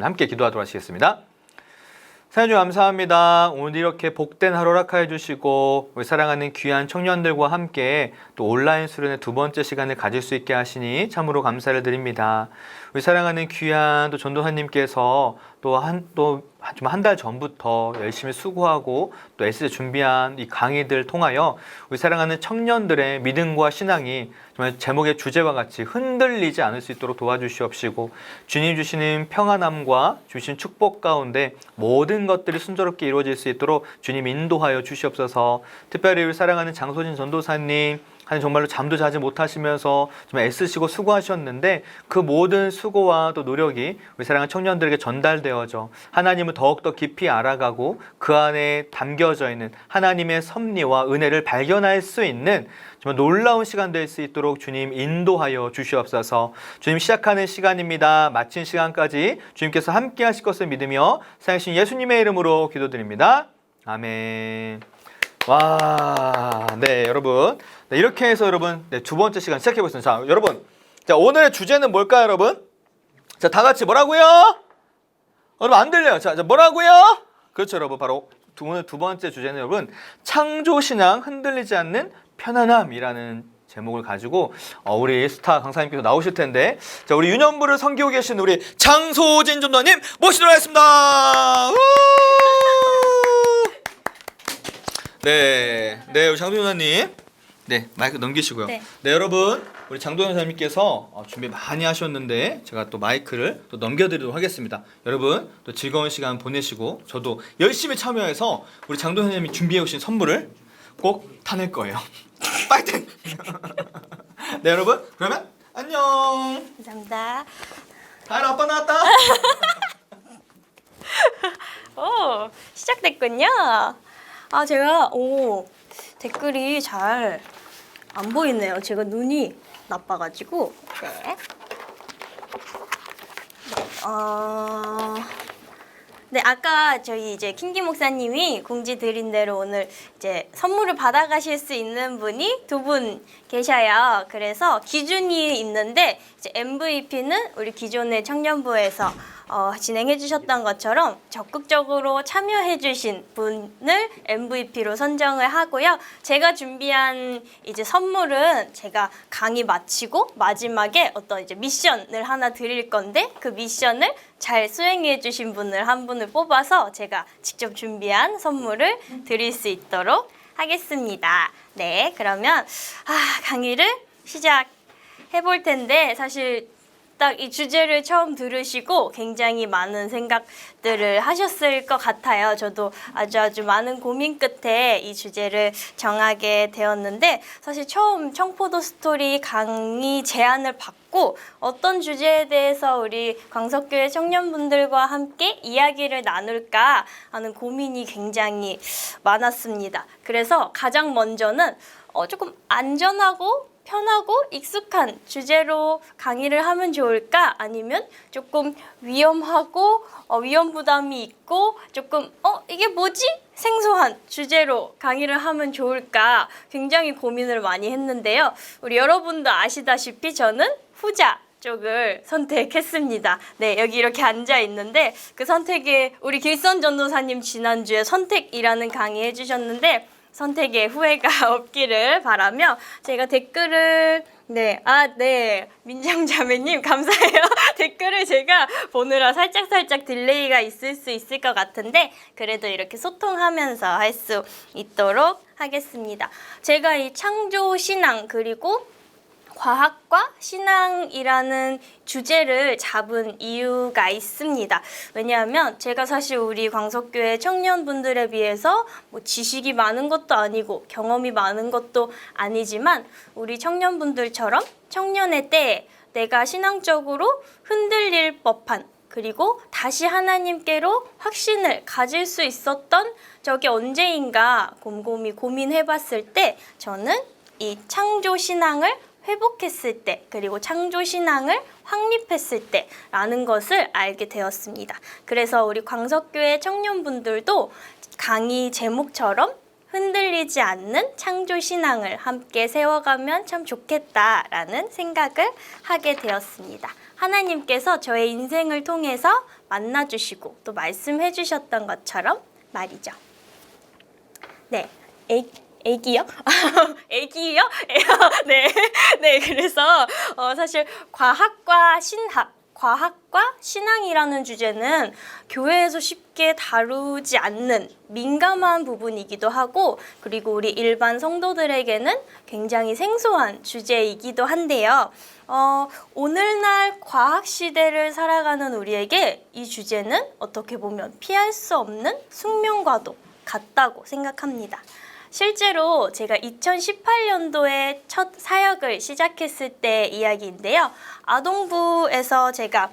함께 기도하도록 하시겠습니다. 사랑주 감사합니다. 오늘 이렇게 복된 하루 허락하여 주시고 우리 사랑하는 귀한 청년들과 함께 또 온라인 수련의 두 번째 시간을 가질 수 있게 하시니 참으로 감사를 드립니다. 우리 사랑하는 귀한 또 전도사님께서 또 한 달 전부터 열심히 수고하고 또 애쓰게 준비한 이 강의들 통하여 우리 사랑하는 청년들의 믿음과 신앙이 정말 제목의 주제와 같이 흔들리지 않을 수 있도록 도와주시옵시고 주님 주시는 평안함과 주신 축복 가운데 모든 것들이 순조롭게 이루어질 수 있도록 주님 인도하여 주시옵소서. 특별히 우리 사랑하는 장소진 전도사님 정말로 잠도 자지 못하시면서 좀 애쓰시고 수고하셨는데 그 모든 수고와 또 노력이 우리 사랑하는 청년들에게 전달되어져 하나님을 더욱더 깊이 알아가고 그 안에 담겨져 있는 하나님의 섭리와 은혜를 발견할 수 있는 정말 놀라운 시간 될 수 있도록 주님 인도하여 주시옵소서. 주님 시작하는 시간입니다. 마친 시간까지 주님께서 함께 하실 것을 믿으며 살아계신 예수님의 이름으로 기도드립니다. 아멘. 와, 네, 여러분. 네, 이렇게 해서 여러분, 네, 두 번째 시간 시작해 보겠습니다. 자, 여러분. 자, 오늘의 주제는 뭘까요, 여러분? 자, 다 같이 뭐라고요? 여러분, 안 들려요. 자, 뭐라고요? 그렇죠, 여러분. 바로 오늘 두 번째 주제는 여러분, 창조신앙 흔들리지 않는 편안함이라는 제목을 가지고 우리 스타 강사님께서 나오실 텐데, 자, 우리 유년부를 섬기고 계신 우리 장소진 전도사님 모시도록 하겠습니다. 네, 우리 장도연 선생님, 네, 마이크 넘기시고요. 네, 여러분, 우리 장도연 선생님께서 준비 많이 하셨는데 제가 또 마이크를 또 넘겨드리도록 하겠습니다. 여러분, 또 즐거운 시간 보내시고 저도 열심히 참여해서 우리 장도연 선생님이 준비해 오신 선물을 꼭 타낼 거예요. 파이팅! 네, 여러분, 그러면 안녕. 감사합니다. 다혜라 아빠 나왔다. 오, 시작됐군요. 제가 댓글이 잘 안 보이네요. 제가 눈이 나빠가지고. 네. 네, 아까 저희 이제 킹기 목사님이 공지 드린 대로 오늘 이제 선물을 받아가실 수 있는 분이 두 분 계셔요. 그래서 기준이 있는데 이제 MVP는 우리 기존의 청년부에서 진행해 주셨던 것처럼 적극적으로 참여해 주신 분을 MVP로 선정을 하고요. 제가 준비한 이제 선물은 제가 강의 마치고 마지막에 어떤 이제 미션을 하나 드릴 건데 그 미션을 잘 수행해 주신 분을 한 분을 뽑아서 제가 직접 준비한 선물을 드릴 수 있도록 하겠습니다. 네, 그러면 강의를 시작해 볼 텐데 사실 딱 이 주제를 처음 들으시고 굉장히 많은 생각들을 하셨을 것 같아요. 저도 아주 많은 고민 끝에 이 주제를 정하게 되었는데 사실 처음 청포도 스토리 강의 제안을 받고 어떤 주제에 대해서 우리 광석교회 청년분들과 함께 이야기를 나눌까 하는 고민이 굉장히 많았습니다. 그래서 가장 먼저는 조금 안전하고 편하고 익숙한 주제로 강의를 하면 좋을까? 아니면 조금 위험하고 위험 부담이 있고 조금 이게 뭐지? 생소한 주제로 강의를 하면 좋을까? 굉장히 고민을 많이 했는데요. 우리 여러분도 아시다시피 저는 후자 쪽을 선택했습니다. 네, 여기 이렇게 앉아 있는데 그 선택에 우리 길선 전도사님 지난주에 선택이라는 강의 해주셨는데 선택에 후회가 없기를 바라며 제가 댓글을 네, 민정자매님 감사해요. 댓글을 제가 보느라 살짝 딜레이가 있을 수 있을 것 같은데 그래도 이렇게 소통하면서 할 수 있도록 하겠습니다. 제가 이 창조 신앙 그리고 과학과 신앙이라는 주제를 잡은 이유가 있습니다. 왜냐하면 제가 사실 우리 광석교회 청년분들에 비해서 뭐 지식이 많은 것도 아니고 경험이 많은 것도 아니지만 우리 청년분들처럼 청년의 때에 내가 신앙적으로 흔들릴 법한 그리고 다시 하나님께로 확신을 가질 수 있었던 적이 언제인가 곰곰이 고민해봤을 때 저는 이 창조 신앙을 회복했을 때 그리고 창조신앙을 확립했을 때라는 것을 알게 되었습니다. 그래서 우리 광석교회 청년분들도 강의 제목처럼 흔들리지 않는 창조신앙을 함께 세워가면 참 좋겠다라는 생각을 하게 되었습니다. 하나님께서 저의 인생을 통해서 만나주시고 또 말씀해 주셨던 것처럼 말이죠. 네, 애기요? 애기요? 네, 네. 그래서 사실 과학과 신앙이라는 주제는 교회에서 쉽게 다루지 않는 민감한 부분이기도 하고, 그리고 우리 일반 성도들에게는 굉장히 생소한 주제이기도 한데요. 오늘날 과학 시대를 살아가는 우리에게 이 주제는 어떻게 보면 피할 수 없는 숙명과도 같다고 생각합니다. 실제로 제가 2018년도에 첫 사역을 시작했을 때 이야기인데요. 아동부에서 제가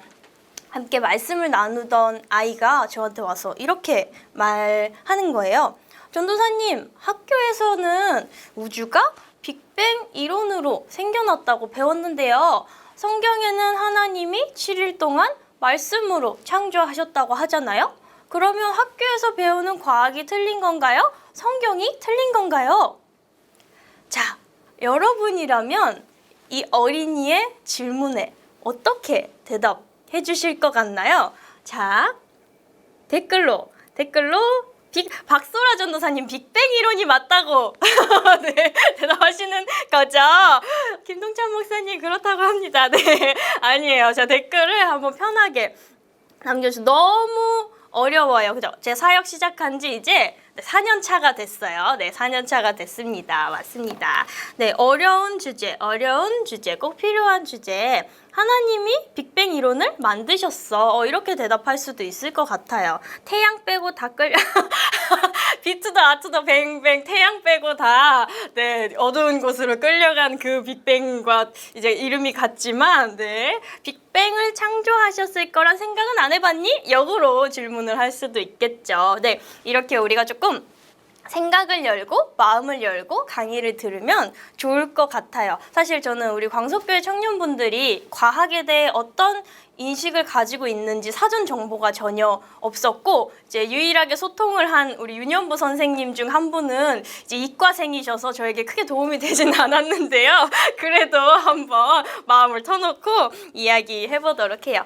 함께 말씀을 나누던 아이가 저한테 와서 이렇게 말하는 거예요. 전도사님, 학교에서는 우주가 빅뱅 이론으로 생겨났다고 배웠는데요. 성경에는 하나님이 7일 동안 말씀으로 창조하셨다고 하잖아요. 그러면 학교에서 배우는 과학이 틀린 건가요? 성경이 틀린 건가요? 자, 여러분이라면 이 어린이의 질문에 어떻게 대답해 주실 것 같나요? 자, 댓글로 박소라 전도사님 빅뱅 이론이 맞다고 네, 대답하시는 거죠. 김동찬 목사님 그렇다고 합니다. 네, 아니에요. 자, 댓글을 한번 편하게 남겨주세요. 너무 어려워요. 그죠? 제 사역 시작한 지 이제 4년 차가 됐어요. 네, 4년 차가 됐습니다. 맞습니다. 네, 어려운 주제, 꼭 필요한 주제. 하나님이 빅뱅 이론을 만드셨어. 이렇게 대답할 수도 있을 것 같아요. 태양 빼고 다 끌려. 비투더 아투더 뱅뱅 태양 빼고 다 네, 어두운 곳으로 끌려간 그 빅뱅과 이제 이름이 같지만 네, 빅뱅을 창조하셨을 거란 생각은 안 해봤니? 역으로 질문을 할 수도 있겠죠. 네, 이렇게 우리가 조금 생각을 열고 마음을 열고 강의를 들으면 좋을 것 같아요. 사실 저는 우리 광석교회 청년분들이 과학에 대해 어떤 인식을 가지고 있는지 사전 정보가 전혀 없었고, 이제 유일하게 소통을 한 우리 윤현부 선생님 중 한 분은 이제 이과생이셔서 저에게 크게 도움이 되진 않았는데요. 그래도 한번 마음을 터놓고 이야기해 보도록 해요.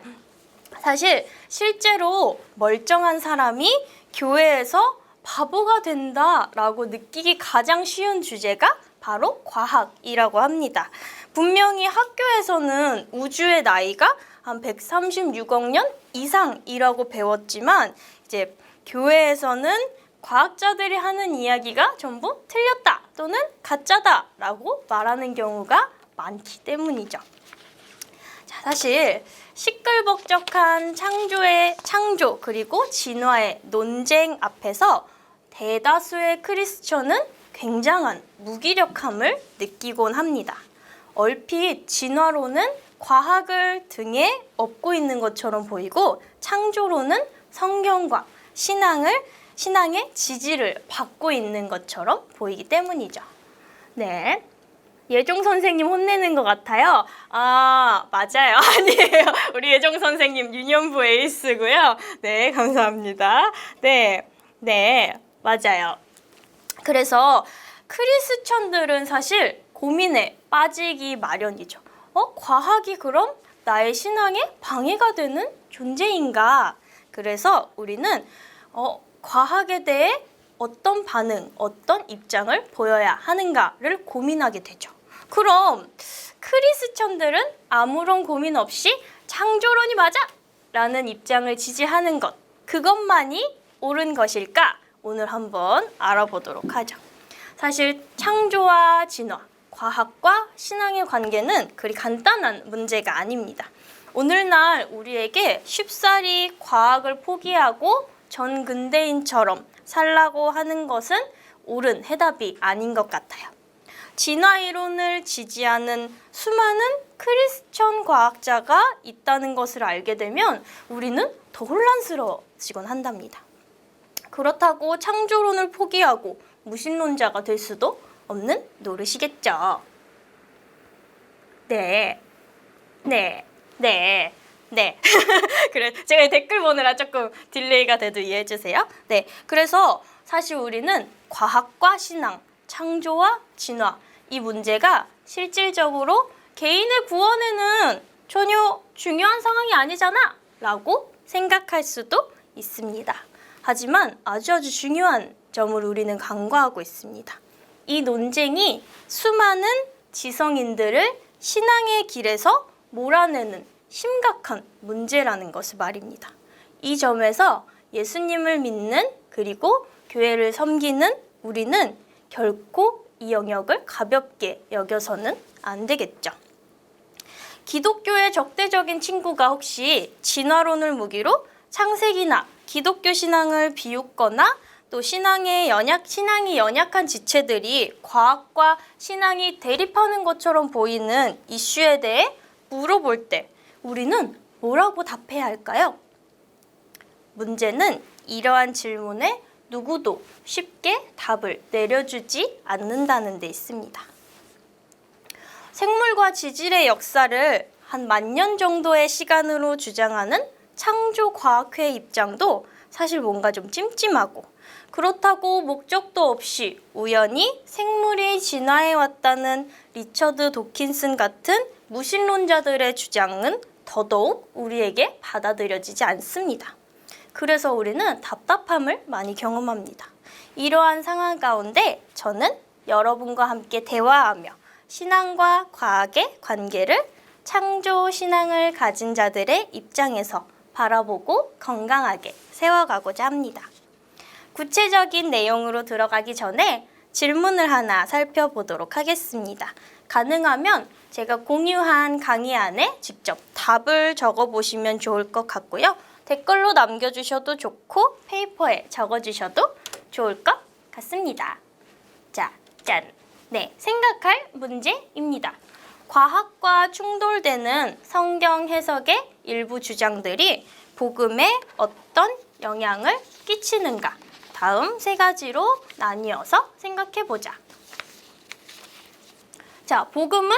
사실 실제로 멀쩡한 사람이 교회에서 바보가 된다라고 느끼기 가장 쉬운 주제가 바로 과학이라고 합니다. 분명히 학교에서는 우주의 나이가 한 136억 년 이상이라고 배웠지만 이제 교회에서는 과학자들이 하는 이야기가 전부 틀렸다 또는 가짜다라고 말하는 경우가 많기 때문이죠. 자, 사실 시끌벅적한 창조 그리고 진화의 논쟁 앞에서 대다수의 크리스천은 굉장한 무기력함을 느끼곤 합니다. 얼핏 진화론은 과학을 등에 업고 있는 것처럼 보이고 창조론은 성경과 신앙의 지지를 받고 있는 것처럼 보이기 때문이죠. 네. 예종 선생님 혼내는 것 같아요. 아, 맞아요. 아니에요. 우리 예종 선생님 유년부 에이스고요. 네, 감사합니다. 네, 맞아요. 그래서 크리스천들은 사실 고민에 빠지기 마련이죠. 과학이 그럼 나의 신앙에 방해가 되는 존재인가? 그래서 우리는 과학에 대해 어떤 반응, 어떤 입장을 보여야 하는가를 고민하게 되죠. 그럼 크리스천들은 아무런 고민 없이 창조론이 맞아! 라는 입장을 지지하는 것, 그것만이 옳은 것일까? 오늘 한번 알아보도록 하죠. 사실 창조와 진화, 과학과 신앙의 관계는 그리 간단한 문제가 아닙니다. 오늘날 우리에게 쉽사리 과학을 포기하고 전 근대인처럼 살라고 하는 것은 옳은 해답이 아닌 것 같아요. 진화 이론을 지지하는 수많은 크리스천 과학자가 있다는 것을 알게 되면 우리는 더 혼란스러워지곤 한답니다. 그렇다고 창조론을 포기하고 무신론자가 될 수도 없는 노릇이겠죠. 네. 그래, 제가 댓글 보느라 조금 딜레이가 돼도 이해해 주세요. 네, 그래서 사실 우리는 과학과 신앙, 창조와 진화, 이 문제가 실질적으로 개인의 구원에는 전혀 중요한 상황이 아니잖아 라고 생각할 수도 있습니다. 하지만 아주 중요한 점을 우리는 간과하고 있습니다. 이 논쟁이 수많은 지성인들을 신앙의 길에서 몰아내는 심각한 문제라는 것을 말입니다. 이 점에서 예수님을 믿는 그리고 교회를 섬기는 우리는 결코 이 영역을 가볍게 여겨서는 안 되겠죠. 기독교의 적대적인 친구가 혹시 진화론을 무기로 창세기나 기독교 신앙을 비웃거나 또 신앙이 연약한 지체들이 과학과 신앙이 대립하는 것처럼 보이는 이슈에 대해 물어볼 때 우리는 뭐라고 답해야 할까요? 문제는 이러한 질문에 누구도 쉽게 답을 내려주지 않는다는 데 있습니다. 생물과 지질의 역사를 한 10,000년 정도의 시간으로 주장하는 창조과학회 입장도 사실 뭔가 좀 찜찜하고, 그렇다고 목적도 없이 우연히 생물이 진화해 왔다는 리처드 도킨슨 같은 무신론자들의 주장은 더더욱 우리에게 받아들여지지 않습니다. 그래서 우리는 답답함을 많이 경험합니다. 이러한 상황 가운데 저는 여러분과 함께 대화하며 신앙과 과학의 관계를 창조 신앙을 가진 자들의 입장에서 바라보고 건강하게 세워가고자 합니다. 구체적인 내용으로 들어가기 전에 질문을 하나 살펴보도록 하겠습니다. 가능하면 제가 공유한 강의 안에 직접 답을 적어보시면 좋을 것 같고요. 댓글로 남겨주셔도 좋고 페이퍼에 적어주셔도 좋을 것 같습니다. 자, 짠! 네, 생각할 문제입니다. 과학과 충돌되는 성경 해석의 일부 주장들이 복음에 어떤 영향을 끼치는가? 다음 3가지로 나뉘어서 생각해보자. 자, 복음은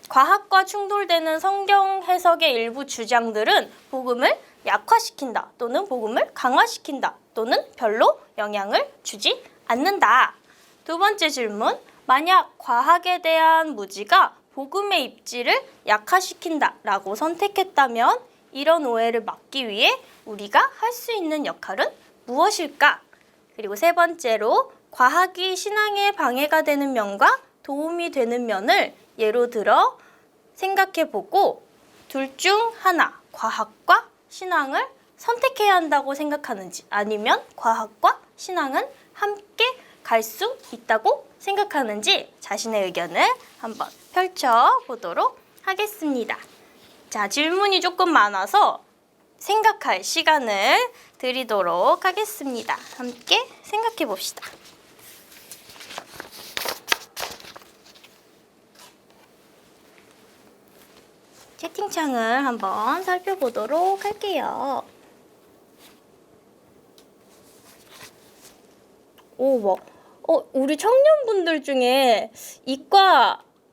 과학과 충돌되는 성경 해석의 일부 주장들은 복음을 약화시킨다 또는 복음을 강화시킨다 또는 별로 영향을 주지 않는다. 두 번째 질문, 만약 과학에 대한 무지가 복음의 입지를 약화시킨다 라고 선택했다면 이런 오해를 막기 위해 우리가 할 수 있는 역할은 무엇일까? 그리고 세 번째로, 과학이 신앙에 방해가 되는 면과 도움이 되는 면을 예로 들어 생각해보고 둘 중 하나, 과학과 신앙을 선택해야 한다고 생각하는지 아니면 과학과 신앙은 함께 갈 수 있다고 생각하는지 자신의 의견을 한번 펼쳐보도록 하겠습니다. 자, 질문이 조금 많아서 생각할 시간을 드리도록 하겠습니다. 함께 생각해 봅시다. 채팅창을 한번 살펴보도록 할게요. 우리 청년분들 중에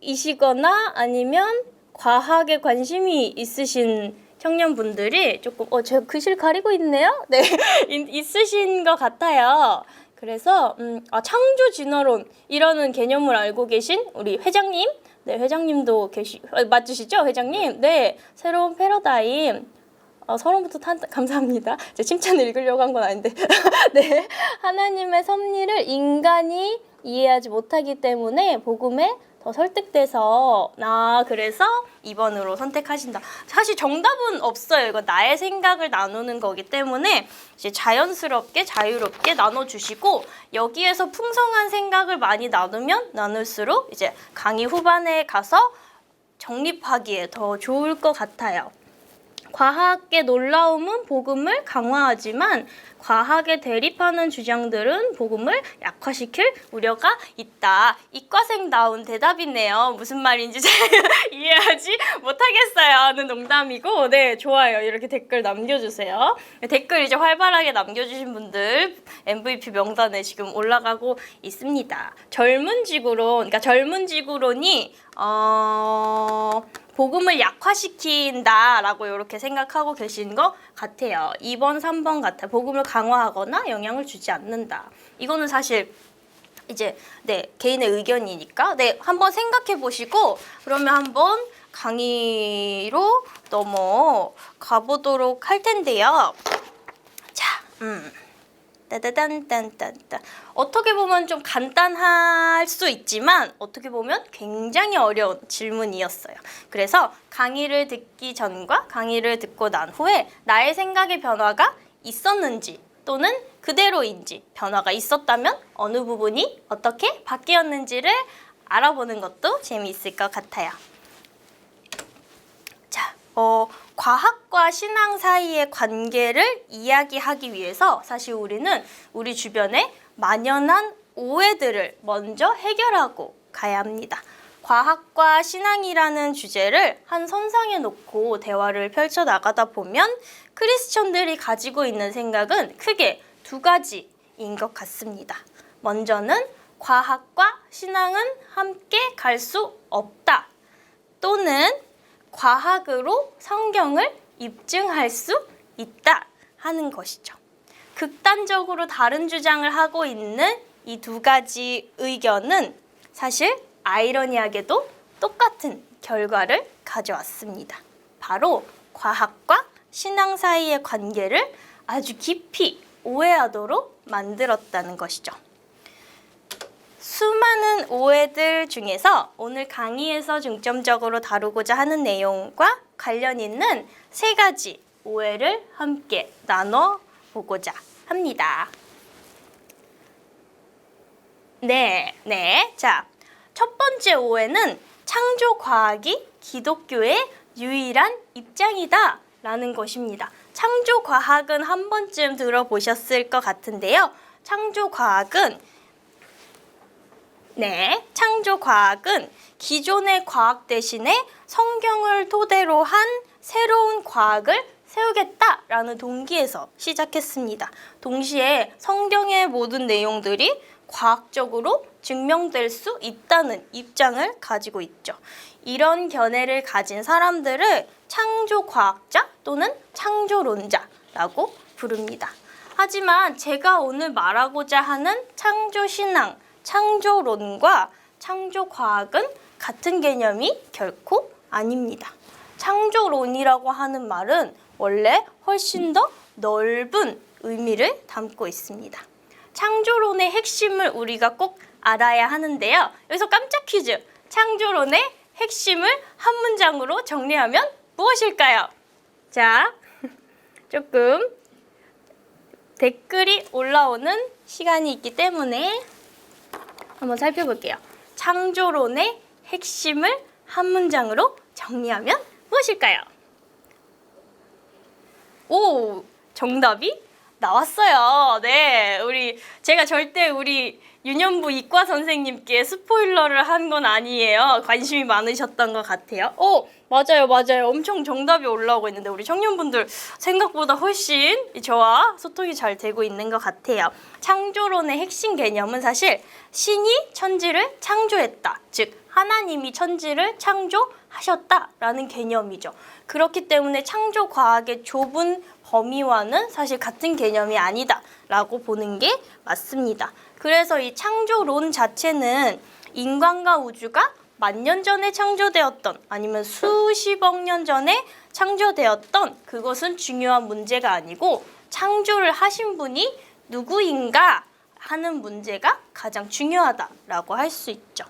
이과이시거나 아니면 과학에 관심이 있으신 청년분들이 조금 제가 글씨를 가리고 있네요. 네, 있으신 것 같아요. 그래서 창조 진화론이라는 개념을 알고 계신 우리 회장님, 네, 회장님도 맞으시죠, 회장님? 네, 새로운 패러다임. 서론부터 감사합니다. 제 칭찬을 읽으려고 한 건 아닌데. 네, 하나님의 섭리를 인간이 이해하지 못하기 때문에 복음에 더 설득돼서 그래서 2번으로 선택하신다. 사실 정답은 없어요. 이거 나의 생각을 나누는 거기 때문에 이제 자연스럽게 자유롭게 나눠주시고, 여기에서 풍성한 생각을 많이 나누면 나눌수록 이제 강의 후반에 가서 정립하기에 더 좋을 것 같아요. 과학의 놀라움은 복음을 강화하지만 과학에 대립하는 주장들은 복음을 약화시킬 우려가 있다. 이과생다운 대답이네요. 무슨 말인지 잘 이해하지 못하겠어요.는 농담이고, 네, 좋아요. 이렇게 댓글 남겨주세요. 댓글 이제 활발하게 남겨주신 분들 MVP 명단에 지금 올라가고 있습니다. 젊은 지구론이 복음을 약화시킨다라고 이렇게 생각하고 계신 것 같아요. 2번, 3번 같아요. 복음을 강화하거나 영향을 주지 않는다. 이거는 사실 이제 개인의 의견이니까 한번 생각해 보시고 그러면 한번 강의로 넘어가 보도록 할 텐데요. 자, 따다단딴딴딴. 어떻게 보면 좀 간단할 수 있지만 어떻게 보면 굉장히 어려운 질문이었어요. 그래서 강의를 듣기 전과 강의를 듣고 난 후에 나의 생각의 변화가 있었는지 또는 그대로인지 변화가 있었다면 어느 부분이 어떻게 바뀌었는지를 알아보는 것도 재미있을 것 같아요. 자, 과학과 신앙 사이의 관계를 이야기하기 위해서 사실 우리는 우리 주변에 만연한 오해들을 먼저 해결하고 가야 합니다. 과학과 신앙이라는 주제를 한 선상에 놓고 대화를 펼쳐 나가다 보면 크리스천들이 가지고 있는 생각은 크게 두 가지인 것 같습니다. 먼저는 과학과 신앙은 함께 갈 수 없다. 또는 과학으로 성경을 입증할 수 있다 하는 것이죠. 극단적으로 다른 주장을 하고 있는 이 두 가지 의견은 사실 아이러니하게도 똑같은 결과를 가져왔습니다. 바로 과학과 신앙 사이의 관계를 아주 깊이 오해하도록 만들었다는 것이죠. 수많은 오해들 중에서 오늘 강의에서 중점적으로 다루고자 하는 내용과 관련 있는 세 가지 오해를 함께 나눠보고자 합니다. 자, 첫 번째 오해는 창조 과학이 기독교의 유일한 입장이다 라는 것입니다. 창조 과학은 한 번쯤 들어보셨을 것 같은데요. 창조 과학은 기존의 과학 대신에 성경을 토대로 한 새로운 과학을 세우겠다라는 동기에서 시작했습니다. 동시에 성경의 모든 내용들이 과학적으로 증명될 수 있다는 입장을 가지고 있죠. 이런 견해를 가진 사람들을 창조과학자 또는 창조론자라고 부릅니다. 하지만 제가 오늘 말하고자 하는 창조신앙, 창조론과 창조과학은 같은 개념이 결코 아닙니다. 창조론이라고 하는 말은 원래 훨씬 더 넓은 의미를 담고 있습니다. 창조론의 핵심을 우리가 꼭 알아야 하는데요. 여기서 깜짝 퀴즈! 창조론의 핵심을 한 문장으로 정리하면 무엇일까요? 자, 조금 댓글이 올라오는 시간이 있기 때문에 한번 살펴볼게요. 창조론의 핵심을 한 문장으로 정리하면 무엇일까요? 오, 정답이 나왔어요. 네, 제가 절대 우리 유년부 이과 선생님께 스포일러를 한 건 아니에요. 관심이 많으셨던 것 같아요. 맞아요. 엄청 정답이 올라오고 있는데 우리 청년분들 생각보다 훨씬 저와 소통이 잘 되고 있는 것 같아요. 창조론의 핵심 개념은 사실 신이 천지를 창조했다. 즉 하나님이 천지를 창조하셨다라는 개념이죠. 그렇기 때문에 창조과학의 좁은 범위와는 사실 같은 개념이 아니다라고 보는 게 맞습니다. 그래서 이 창조론 자체는 인간과 우주가 만년 전에 창조되었던 아니면 수십억 년 전에 창조되었던 그것은 중요한 문제가 아니고 창조를 하신 분이 누구인가 하는 문제가 가장 중요하다라고 할 수 있죠.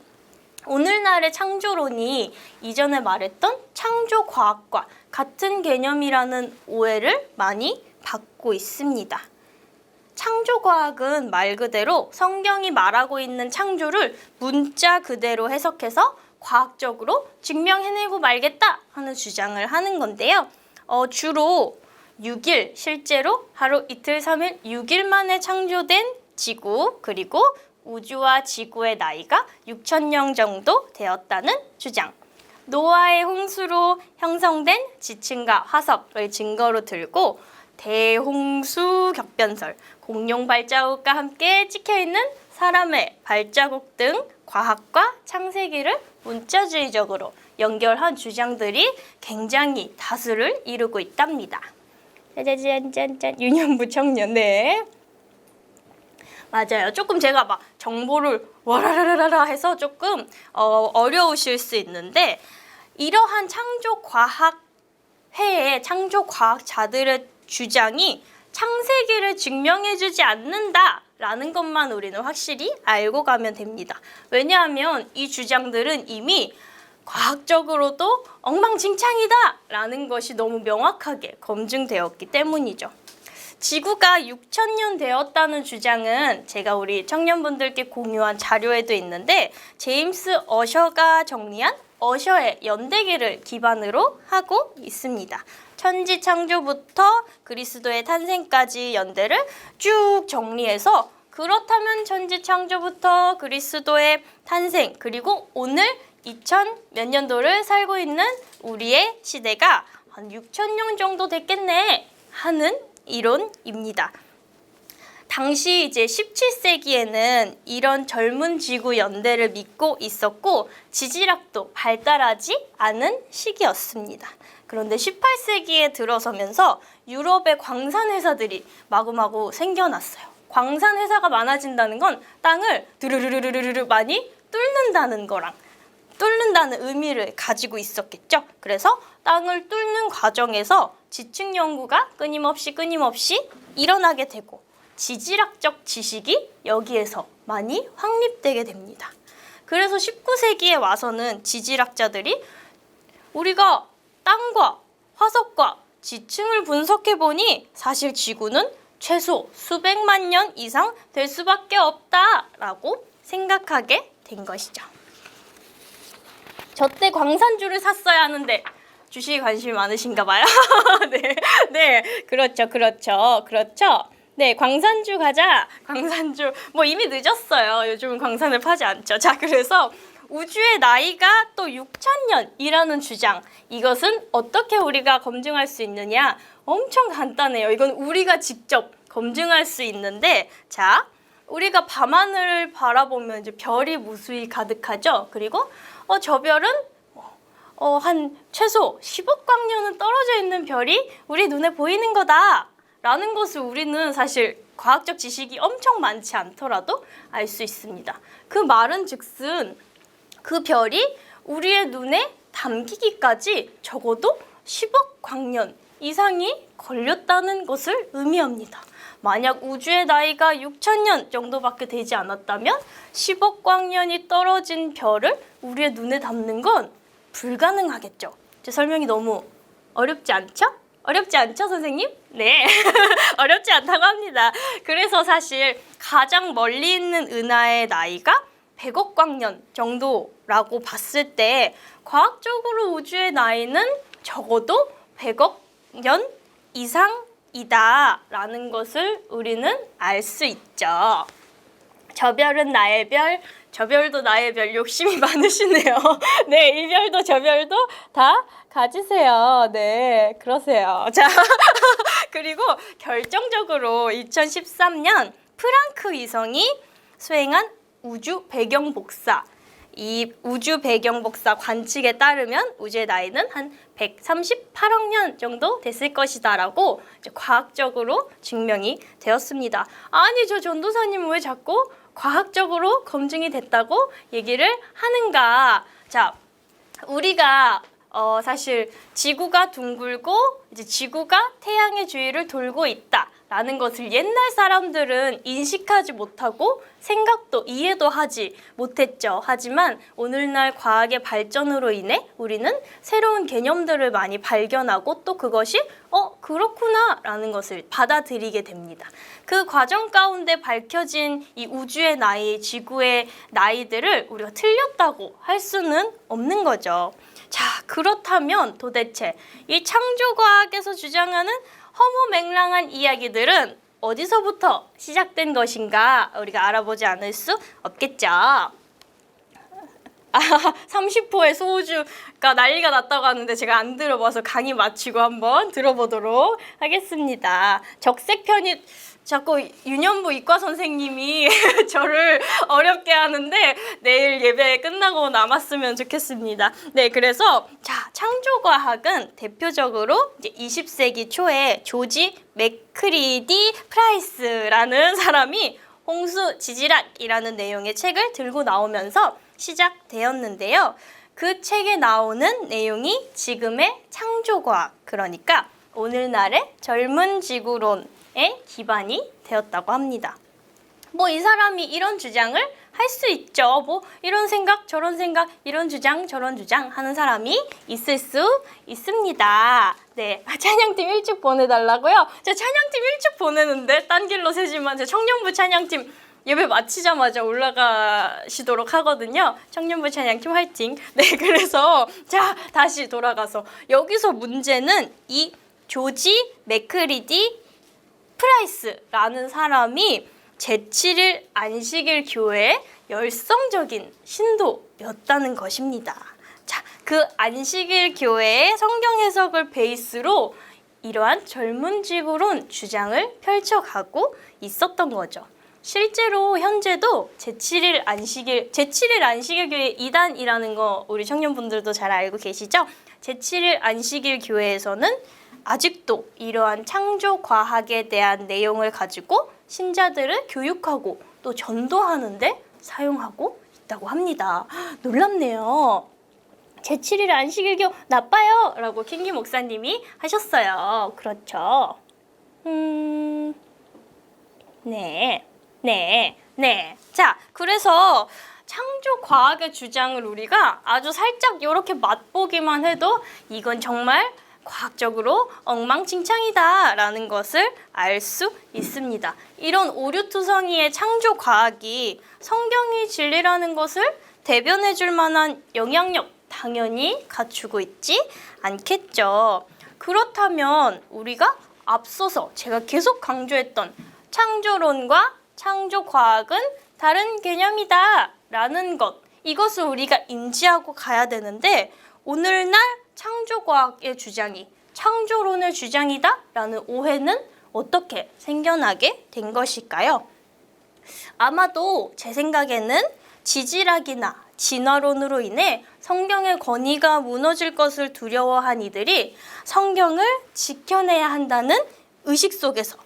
오늘날의 창조론이 이전에 말했던 창조과학과 같은 개념이라는 오해를 많이 받고 있습니다. 창조과학은 말 그대로 성경이 말하고 있는 창조를 문자 그대로 해석해서 과학적으로 증명해내고 말겠다 하는 주장을 하는 건데요. 주로 6일, 실제로 하루 이틀 3일 6일 만에 창조된 지구 그리고 우주와 지구의 나이가 6,000년 정도 되었다는 주장. 노아의 홍수로 형성된 지층과 화석을 증거로 들고 대홍수 격변설, 공룡 발자국과 함께 찍혀있는 사람의 발자국 등 과학과 창세기를 문자주의적으로 연결한 주장들이 굉장히 다수를 이루고 있답니다. 짜자잔짠짠 유년부 청년. 맞아요. 조금 제가 막 정보를 와라라라라 해서 조금 어려우실 수 있는데 이러한 창조과학회의 창조과학자들의 주장이 창세기를 증명해주지 않는다라는 것만 우리는 확실히 알고 가면 됩니다. 왜냐하면 이 주장들은 이미 과학적으로도 엉망진창이다라는 것이 너무 명확하게 검증되었기 때문이죠. 지구가 6,000년 되었다는 주장은 제가 우리 청년분들께 공유한 자료에도 있는데 제임스 어셔가 정리한 어셔의 연대기를 기반으로 하고 있습니다. 천지 창조부터 그리스도의 탄생까지 연대를 쭉 정리해서 그렇다면 천지 창조부터 그리스도의 탄생 그리고 오늘 2000 몇 년도를 살고 있는 우리의 시대가 한 6,000년 정도 됐겠네 하는 이론입니다. 당시 이제 17세기에는 이런 젊은 지구 연대를 믿고 있었고 지질학도 발달하지 않은 시기였습니다. 그런데 18세기에 들어서면서 유럽의 광산 회사들이 마구마구 생겨났어요. 광산 회사가 많아진다는 건 땅을 드르르르르르 많이 뚫는다는 거랑 뚫는다는 의미를 가지고 있었겠죠. 그래서 땅을 뚫는 과정에서 지층 연구가 끊임없이 일어나게 되고 지질학적 지식이 여기에서 많이 확립되게 됩니다. 그래서 19세기에 와서는 지질학자들이 우리가 땅과 화석과 지층을 분석해보니 사실 지구는 최소 수백만 년 이상 될 수밖에 없다라고 생각하게 된 것이죠. 저 때 광산주를 샀어야 하는데 주식에 관심이 많으신가 봐요. 네, 그렇죠. 네, 광산주 가자. 광산주. 뭐 이미 늦었어요. 요즘은 광산을 파지 않죠. 자, 그래서 우주의 나이가 또 6,000년이라는 주장. 이것은 어떻게 우리가 검증할 수 있느냐? 엄청 간단해요. 이건 우리가 직접 검증할 수 있는데, 자, 우리가 밤하늘을 바라보면 이제 별이 무수히 가득하죠. 그리고 저 별은 한 최소 10억 광년은 떨어져 있는 별이 우리 눈에 보이는 거다 라는 것을 우리는 사실 과학적 지식이 엄청 많지 않더라도 알 수 있습니다. 그 말은 즉슨 그 별이 우리의 눈에 담기기까지 적어도 10억 광년 이상이 걸렸다는 것을 의미합니다. 만약 우주의 나이가 6,000년 정도밖에 되지 않았다면 10억 광년이 떨어진 별을 우리의 눈에 담는 건 불가능하겠죠. 제 설명이 너무 어렵지 않죠? 어렵지 않죠, 선생님? 네, 어렵지 않다고 합니다. 그래서 사실 가장 멀리 있는 은하의 나이가 100억 광년 정도라고 봤을 때 과학적으로 우주의 나이는 적어도 100억 년 이상이다라는 것을 우리는 알 수 있죠. 저 별은 나의 별, 저 별도 나의 별 욕심이 많으시네요. 네, 이 별도 저 별도 다 가지세요. 네, 그러세요. 자, 그리고 결정적으로 2013년 프랑크 위성이 수행한 우주 배경 복사. 이 우주 배경 복사 관측에 따르면 우주의 나이는 한 138억 년 정도 됐을 것이다라고 이제 과학적으로 증명이 되었습니다. 아니, 저 전도사님은 왜 자꾸 과학적으로 검증이 됐다고 얘기를 하는가? 자, 우리가 사실 지구가 둥글고 이제 지구가 태양의 주위를 돌고 있다라는 것을 옛날 사람들은 인식하지 못하고 생각도 이해도 하지 못했죠. 하지만 오늘날 과학의 발전으로 인해 우리는 새로운 개념들을 많이 발견하고 또 그것이 그렇구나 라는 것을 받아들이게 됩니다. 그 과정 가운데 밝혀진 이 우주의 나이, 지구의 나이들을 우리가 틀렸다고 할 수는 없는 거죠. 자, 그렇다면 도대체 이 창조과학에서 주장하는 허무맹랑한 이야기들은 어디서부터 시작된 것인가 우리가 알아보지 않을 수 없겠죠. 30호의 소우주가 난리가 났다고 하는데 제가 안 들어봐서 강의 마치고 한번 들어보도록 하겠습니다. 적색편이 자꾸 유년부 이과 선생님이 저를 어렵게 하는데 내일 예배 끝나고 남았으면 좋겠습니다. 네, 그래서 자, 창조과학은 대표적으로 이제 20세기 초에 조지 맥크리디 프라이스라는 사람이 홍수 지질학이라는 내용의 책을 들고 나오면서 시작되었는데요. 그 책에 나오는 내용이 지금의 창조과학, 그러니까 오늘날의 젊은 지구론의 기반이 되었다고 합니다. 뭐 이 사람이 이런 주장을 할 수 있죠. 뭐 이런 생각, 저런 생각, 이런 주장, 저런 주장 하는 사람이 있을 수 있습니다. 네, 찬양팀 일찍 보내달라고요? 제가 찬양팀 일찍 보내는데 딴 길로 새지만 제 청년부 찬양팀 예배 마치자마자 올라가시도록 하거든요. 청년부 찬양팀 화이팅! 네, 그래서 자, 다시 돌아가서 여기서 문제는 이 조지 맥크리디 프라이스라는 사람이 제7일 안식일 교회의 열성적인 신도였다는 것입니다. 자, 그 안식일 교회의 성경 해석을 베이스로 이러한 젊은 지구론 주장을 펼쳐가고 있었던 거죠. 실제로 현재도 제7일 안식일 교회 2단이라는 거 우리 청년분들도 잘 알고 계시죠? 제7일 안식일 교회에서는 아직도 이러한 창조 과학에 대한 내용을 가지고 신자들을 교육하고 또 전도하는데 사용하고 있다고 합니다. 놀랍네요. 제7일 안식일교 나빠요 라고 킹기 목사님이 하셨어요. 그렇죠. 네. 자, 그래서 창조 과학의 주장을 우리가 아주 살짝 이렇게 맛보기만 해도 이건 정말 과학적으로 엉망진창이다 라는 것을 알 수 있습니다. 이런 오류투성이의 창조 과학이 성경이 진리라는 것을 대변해 줄 만한 영향력 당연히 갖추고 있지 않겠죠. 그렇다면 우리가 앞서서 제가 계속 강조했던 창조론과 창조 과학은 다른 개념이다 라는 것, 이것을 우리가 인지하고 가야 되는데 오늘날 창조과학의 주장이 창조론의 주장이다 라는 오해는 어떻게 생겨나게 된 것일까요? 아마도 제 생각에는 지질학이나 진화론으로 인해 성경의 권위가 무너질 것을 두려워한 이들이 성경을 지켜내야 한다는 의식 속에서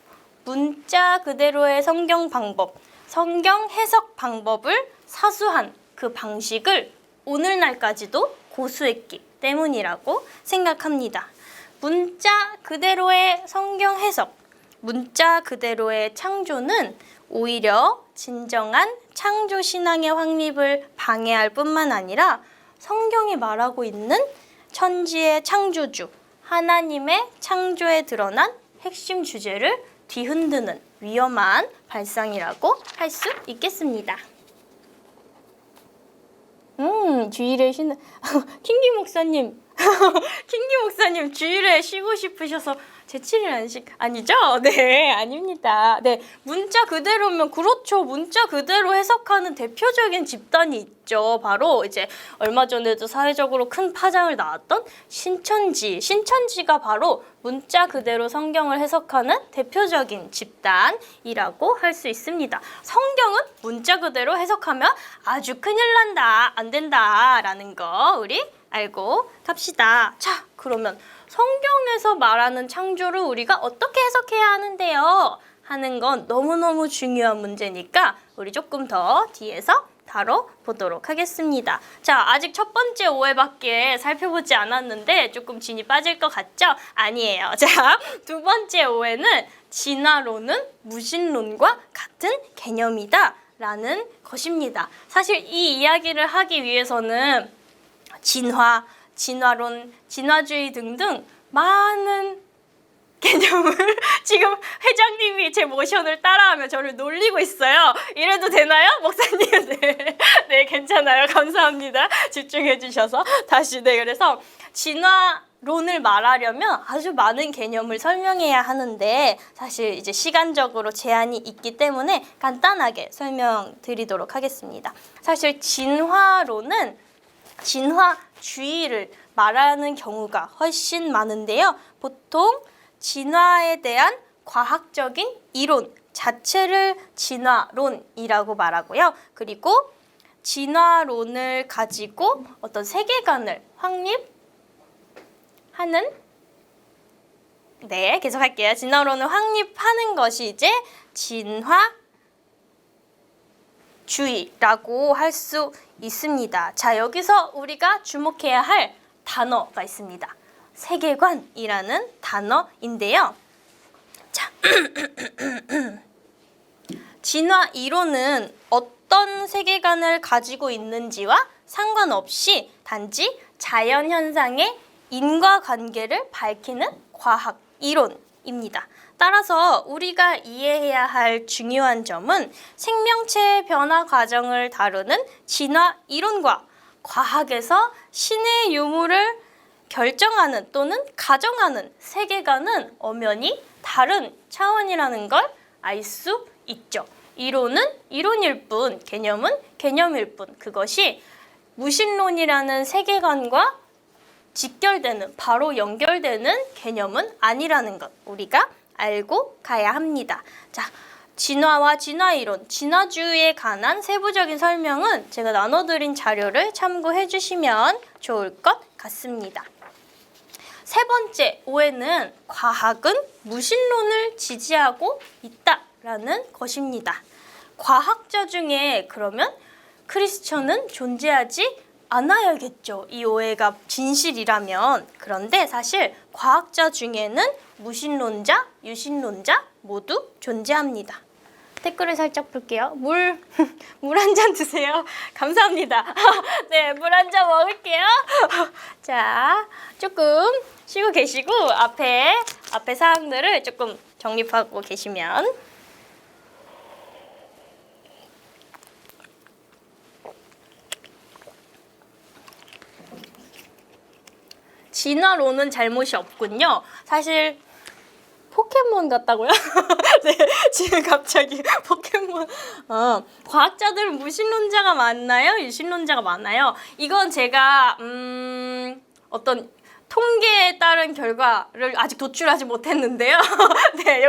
문자 그대로의 성경 방법, 성경 해석 방법을 사수한 그 방식을 오늘날까지도 고수했기 때문이라고 생각합니다. 문자 그대로의 성경 해석, 문자 그대로의 창조는 오히려 진정한 창조 신앙의 확립을 방해할 뿐만 아니라 성경이 말하고 있는 천지의 창조주, 하나님의 창조에 드러난 핵심 주제를 뒤흔드는 위험한 발상이라고 할 수 있겠습니다. 주일에 쉬는 킹기 목사님 킹기 목사님 주일에 쉬고 싶으셔서 제7일 안식 아니죠? 네, 아닙니다. 네, 문자 그대로면 그렇죠. 문자 그대로 해석하는 대표적인 집단이 있죠. 바로 이제 얼마 전에도 사회적으로 큰 파장을 낳았던 신천지가 바로 문자 그대로 성경을 해석하는 대표적인 집단이라고 할 수 있습니다. 성경은 문자 그대로 해석하면 아주 큰일 난다, 안 된다라는 거 우리 알고 갑시다. 자, 그러면 성경에서 말하는 창조를 우리가 어떻게 해석해야 하는데요? 하는 건 너무너무 중요한 문제니까 우리 조금 더 뒤에서 다뤄보도록 하겠습니다. 자, 아직 첫 번째 오해밖에 살펴보지 않았는데 조금 진이 빠질 것 같죠? 아니에요. 자, 두 번째 오해는 진화론은 무신론과 같은 개념이다 라는 것입니다. 사실 이 이야기를 하기 위해서는 진화론, 진화주의 등등 많은 개념을 지금 회장님이 제 모션을 따라하며 저를 놀리고 있어요. 이래도 되나요? 목사님. 네, 괜찮아요. 감사합니다. 집중해 주셔서. 다시, 그래서 진화론을 말하려면 아주 많은 개념을 설명해야 하는데 사실 이제 시간적으로 제한이 있기 때문에 간단하게 설명드리도록 하겠습니다. 사실 진화론은 진화주의를 말하는 경우가 훨씬 많은데요. 보통 진화에 대한 과학적인 이론 자체를 진화론이라고 말하고요. 그리고 진화론을 가지고 어떤 세계관을 확립하는, 네, 계속할게요. 진화론을 확립하는 것이 이제 진화주의다 진화주의라고 할 수 있습니다. 자, 여기서 우리가 주목해야 할 단어가 있습니다. 세계관이라는 단어인데요. 자, 진화 이론은 어떤 세계관을 가지고 있는지와 상관없이 단지 자연 현상의 인과관계를 밝히는 과학 이론입니다. 따라서 우리가 이해해야 할 중요한 점은 생명체의 변화 과정을 다루는 진화 이론과 과학에서 신의 유무를 결정하는 또는 가정하는 세계관은 엄연히 다른 차원이라는 걸 알 수 있죠. 이론은 이론일 뿐, 개념은 개념일 뿐, 그것이 무신론이라는 세계관과 직결되는, 바로 연결되는 개념은 아니라는 것 우리가 알고 가야 합니다. 자, 진화와 진화이론, 진화주의에 관한 세부적인 설명은 제가 나눠드린 자료를 참고해 주시면 좋을 것 같습니다. 세 번째 오해는 과학은 무신론을 지지하고 있다라는 것입니다. 과학자 중에 그러면 크리스천은 존재하지 않아야겠죠. 이 오해가 진실이라면. 그런데 사실 과학자 중에는 무신론자, 유신론자 모두 존재합니다. 댓글을 살짝 볼게요. 물 한 잔 드세요. 감사합니다. 네, 물 한 잔 먹을게요. 자, 조금 쉬고 계시고 앞에 사항들을 조금 정립하고 계시면. 진화론은 잘못이 없군요. 사실 포켓몬 같다고요? 네, 지금 갑자기 포켓몬. 과학자들은 무신론자가 많나요? 유신론자가 많나요? 이건 제가 어떤 통계에 따른 결과를 아직 도출하지 못했는데요. 네,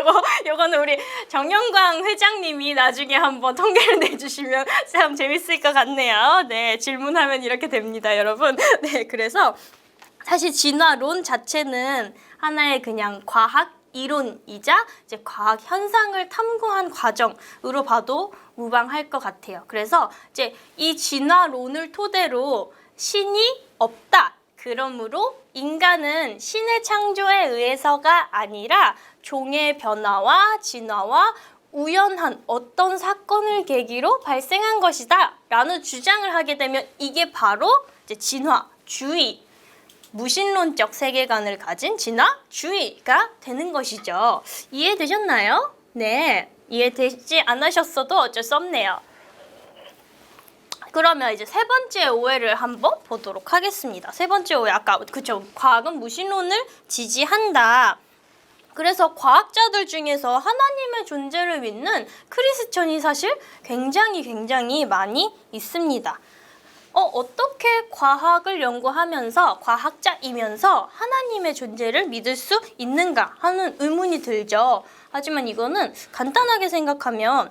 요거는 우리 정영광 회장님이 나중에 한번 통계를 내주시면 참 재밌을 것 같네요. 네, 질문하면 이렇게 됩니다, 여러분. 네, 그래서 사실 진화론 자체는 하나의 그냥 과학 이론이자 이제 과학 현상을 탐구한 과정으로 봐도 무방할 것 같아요. 그래서 이제 이 진화론을 토대로 신이 없다. 그러므로 인간은 신의 창조에 의해서가 아니라 종의 변화와 진화와 우연한 어떤 사건을 계기로 발생한 것이다 라는 주장을 하게 되면 이게 바로 이제 진화주의, 무신론적 세계관을 가진 진화주의가 되는 것이죠. 이해되셨나요? 네, 이해되지 않으셨어도 어쩔 수 없네요. 그러면 이제 세 번째 오해를 한번 보도록 하겠습니다. 세 번째 오해, 아까 그쵸, 과학은 무신론을 지지한다. 그래서 과학자들 중에서 하나님의 존재를 믿는 크리스천이 사실 굉장히 많이 있습니다. 어떻게 과학을 연구하면서 과학자이면서 하나님의 존재를 믿을 수 있는가 하는 의문이 들죠. 하지만 이거는 간단하게 생각하면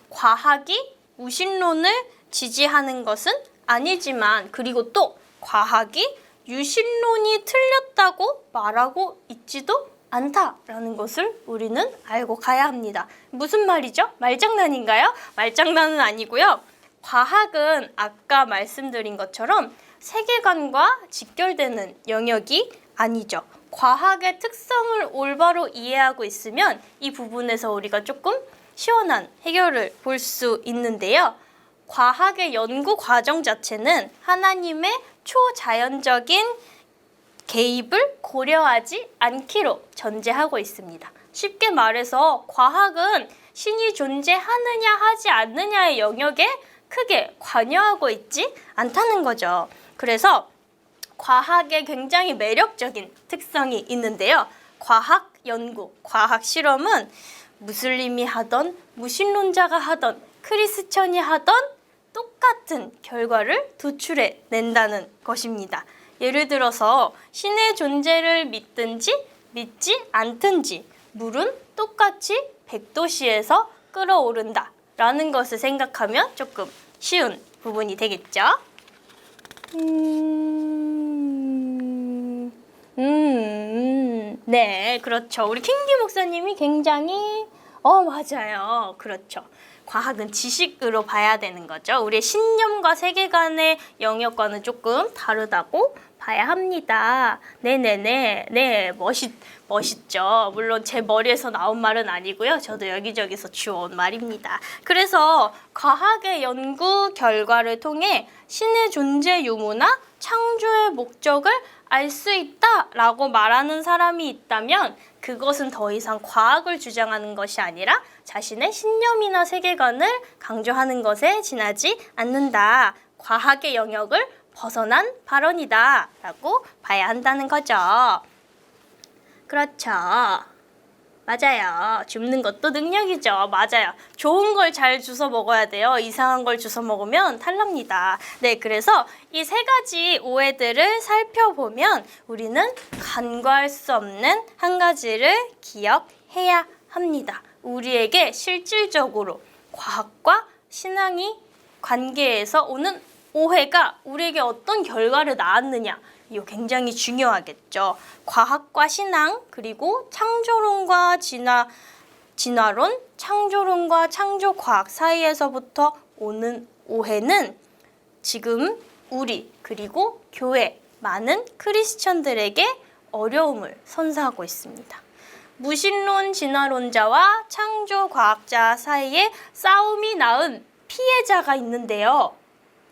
과학이 무신론을 지지하는 것은 아니지만, 그리고 또 과학이 유신론이 틀렸다고 말하고 있지도 않다라는 것을 우리는 알고 가야 합니다. 무슨 말이죠? 말장난인가요? 말장난은 아니고요. 과학은 아까 말씀드린 것처럼 세계관과 직결되는 영역이 아니죠. 과학의 특성을 올바로 이해하고 있으면 이 부분에서 우리가 조금 시원한 해결을 볼 수 있는데요. 과학의 연구 과정 자체는 하나님의 초자연적인 개입을 고려하지 않기로 전제하고 있습니다. 쉽게 말해서 과학은 신이 존재하느냐 하지 않느냐의 영역에 크게 관여하고 있지 않다는 거죠. 그래서 과학의 굉장히 매력적인 특성이 있는데요. 과학 연구, 과학 실험은 무슬림이 하던 무신론자가 하던 크리스천이 하던 똑같은 결과를 도출해 낸다는 것입니다. 예를 들어서 신의 존재를 믿든지 믿지 않든지 물은 똑같이 100도씨에서 끓어오른다 라는 것을 생각하면 조금 쉬운 부분이 되겠죠. 네, 그렇죠. 우리 킹기 목사님이 굉장히 맞아요. 그렇죠. 과학은 지식으로 봐야 되는 거죠. 우리의 신념과 세계관의 영역과는 조금 다르다고 봐야 합니다. 네네네. 네, 멋있죠. 물론 제 머리에서 나온 말은 아니고요. 저도 여기저기서 주워온 말입니다. 그래서 과학의 연구 결과를 통해 신의 존재 유무나 창조의 목적을 알 수 있다라고 말하는 사람이 있다면 그것은 더 이상 과학을 주장하는 것이 아니라 자신의 신념이나 세계관을 강조하는 것에 지나지 않는다. 과학의 영역을 벗어난 발언이다 라고 봐야 한다는 거죠. 그렇죠. 맞아요. 줍는 것도 능력이죠. 맞아요. 좋은 걸 잘 주워 먹어야 돼요. 이상한 걸 주워 먹으면 탈납니다. 네, 그래서 이 세 가지 오해들을 살펴보면 우리는 간과할 수 없는 한 가지를 기억해야 합니다. 우리에게 실질적으로 과학과 신앙이 관계에서 오는 오해가 우리에게 어떤 결과를 낳았느냐, 이거 굉장히 중요하겠죠. 과학과 신앙, 그리고 창조론과 진화론, 창조론과 창조과학 사이에서부터 오는 오해는 지금 우리, 그리고 교회, 많은 크리스천들에게 어려움을 선사하고 있습니다. 무신론 진화론자와 창조과학자 사이에 싸움이 낳은 피해자가 있는데요.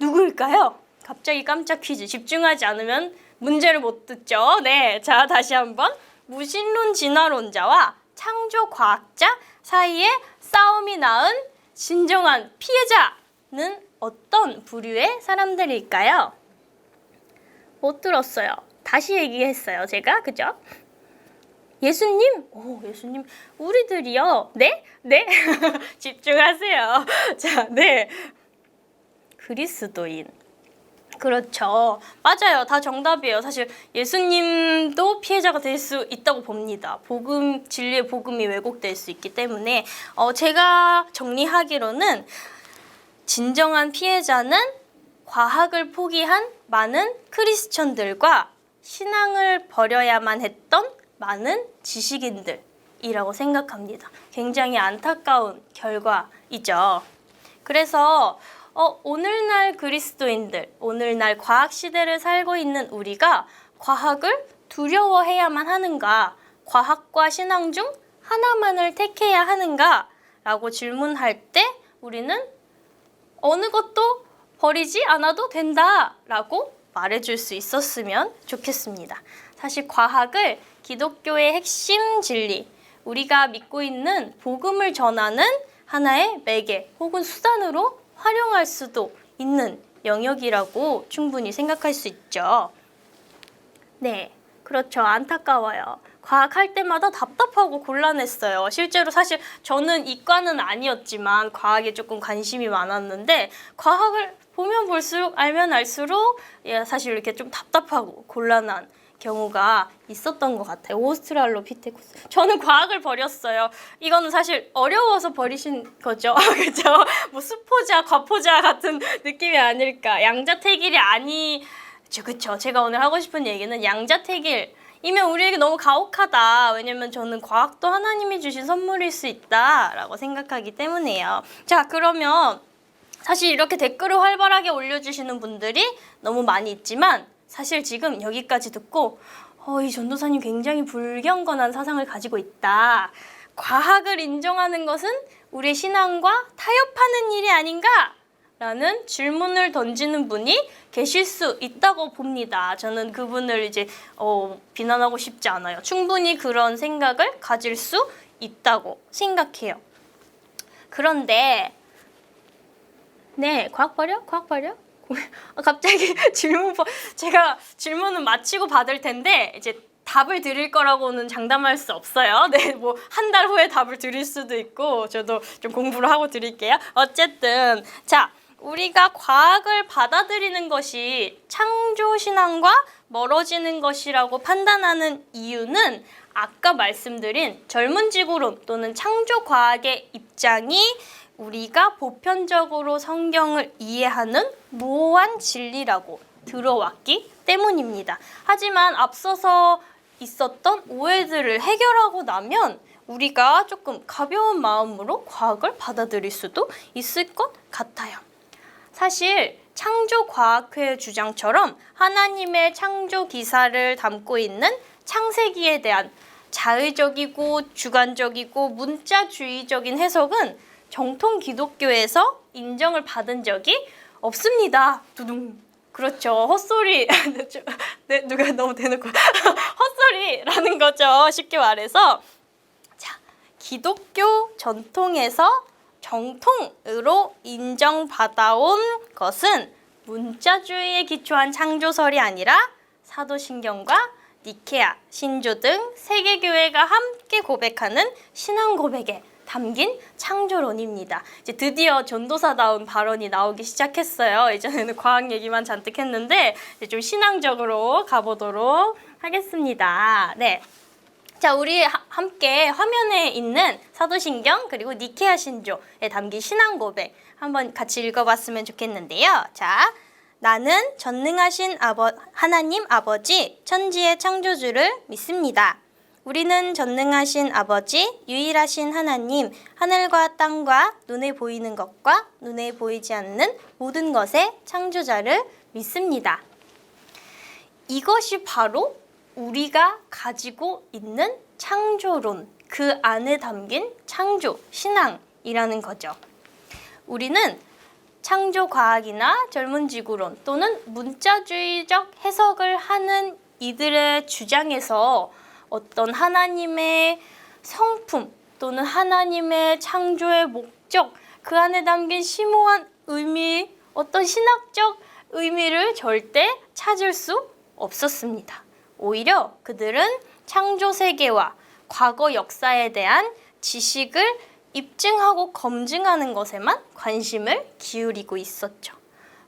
누구일까요? 갑자기 깜짝 퀴즈. 집중하지 않으면 문제를 못 듣죠. 네, 자 다시 한번. 무신론 진화론자와 창조과학자 사이에 싸움이 낳은 진정한 피해자는 어떤 부류의 사람들일까요? 못 들었어요. 다시 얘기했어요, 제가. 그죠? 예수님? 오, 예수님. 우리들이요. 네? 네? 집중하세요. 자, 네. 그리스도인. 그렇죠. 맞아요. 다 정답이에요. 사실 예수님도 피해자가 될 수 있다고 봅니다. 진리의 복음이 왜곡될 수 있기 때문에 제가 정리하기로는 진정한 피해자는 과학을 포기한 많은 크리스천들과 신앙을 버려야만 했던 많은 지식인들이라고 생각합니다. 굉장히 안타까운 결과이죠. 그래서 오늘날 그리스도인들, 오늘날 과학 시대를 살고 있는 우리가 과학을 두려워해야만 하는가, 과학과 신앙 중 하나만을 택해야 하는가 라고 질문할 때 우리는 어느 것도 버리지 않아도 된다 라고 말해줄 수 있었으면 좋겠습니다. 사실 과학을 기독교의 핵심 진리, 우리가 믿고 있는 복음을 전하는 하나의 매개 혹은 수단으로 활용할 수도 있는 영역이라고 충분히 생각할 수 있죠. 네, 그렇죠. 안타까워요. 과학할 때마다 답답하고 곤란했어요. 실제로 사실 저는 이과는 아니었지만 과학에 조금 관심이 많았는데 과학을 보면 볼수록 알면 알수록 사실 이렇게 좀 답답하고 곤란한 경우가 있었던 것 같아요. 오스트랄로피테쿠스. 저는 과학을 버렸어요. 이거는 사실 어려워서 버리신 거죠. 그렇죠? 뭐 수포자, 과포자 같은 느낌이 아닐까. 양자택일이 그렇죠. 제가 오늘 하고 싶은 얘기는 양자택일이면 우리에게 너무 가혹하다. 왜냐면 저는 과학도 하나님이 주신 선물일 수 있다라고 생각하기 때문에요. 자, 그러면 사실 이렇게 댓글을 활발하게 올려주시는 분들이 너무 많이 있지만 사실 지금 여기까지 듣고 이 전도사님 굉장히 불경건한 사상을 가지고 있다. 과학을 인정하는 것은 우리의 신앙과 타협하는 일이 아닌가? 라는 질문을 던지는 분이 계실 수 있다고 봅니다. 저는 그분을 이제 비난하고 싶지 않아요. 충분히 그런 생각을 가질 수 있다고 생각해요. 그런데 네, 과학 버려? 갑자기 제가 질문은 마치고 받을 텐데 이제 답을 드릴 거라고는 장담할 수 없어요. 네, 뭐 한 달 후에 답을 드릴 수도 있고 저도 좀 공부를 하고 드릴게요. 어쨌든 자, 우리가 과학을 받아들이는 것이 창조신앙과 멀어지는 것이라고 판단하는 이유는 아까 말씀드린 젊은지구론 또는 창조과학의 입장이 우리가 보편적으로 성경을 이해하는 모호한 진리라고 들어왔기 때문입니다. 하지만 앞서서 있었던 오해들을 해결하고 나면 우리가 조금 가벼운 마음으로 과학을 받아들일 수도 있을 것 같아요. 사실 창조과학회의 주장처럼 하나님의 창조 기사를 담고 있는 창세기에 대한 자의적이고 주관적이고 문자주의적인 해석은 정통 기독교에서 인정을 받은 적이 없습니다. 두둥. 그렇죠. 헛소리. 네, 누가 너무 대놓고 헛소리라는 거죠. 쉽게 말해서. 자, 기독교 전통에서 정통으로 인정받아온 것은 문자주의에 기초한 창조설이 아니라 사도신경과 니케아, 신조 등 세계교회가 함께 고백하는 신앙 고백에 담긴 창조론입니다. 이제 드디어 전도사다운 발언이 나오기 시작했어요. 예전에는 과학 얘기만 잔뜩 했는데 이제 좀 신앙적으로 가보도록 하겠습니다. 네. 자, 우리 함께 화면에 있는 사도신경 그리고 니케아 신조에 담긴 신앙 고백 한번 같이 읽어봤으면 좋겠는데요. 자, 나는 전능하신 하나님 아버지 천지의 창조주를 믿습니다. 우리는 전능하신 아버지 유일하신 하나님 하늘과 땅과 눈에 보이는 것과 눈에 보이지 않는 모든 것의 창조자를 믿습니다. 이것이 바로 우리가 가지고 있는 창조론, 그 안에 담긴 창조, 신앙이라는 거죠. 우리는 창조과학이나 젊은지구론 또는 문자주의적 해석을 하는 이들의 주장에서 어떤 하나님의 성품 또는 하나님의 창조의 목적, 그 안에 담긴 심오한 의미, 어떤 신학적 의미를 절대 찾을 수 없었습니다. 오히려 그들은 창조 세계와 과거 역사에 대한 지식을 입증하고 검증하는 것에만 관심을 기울이고 있었죠.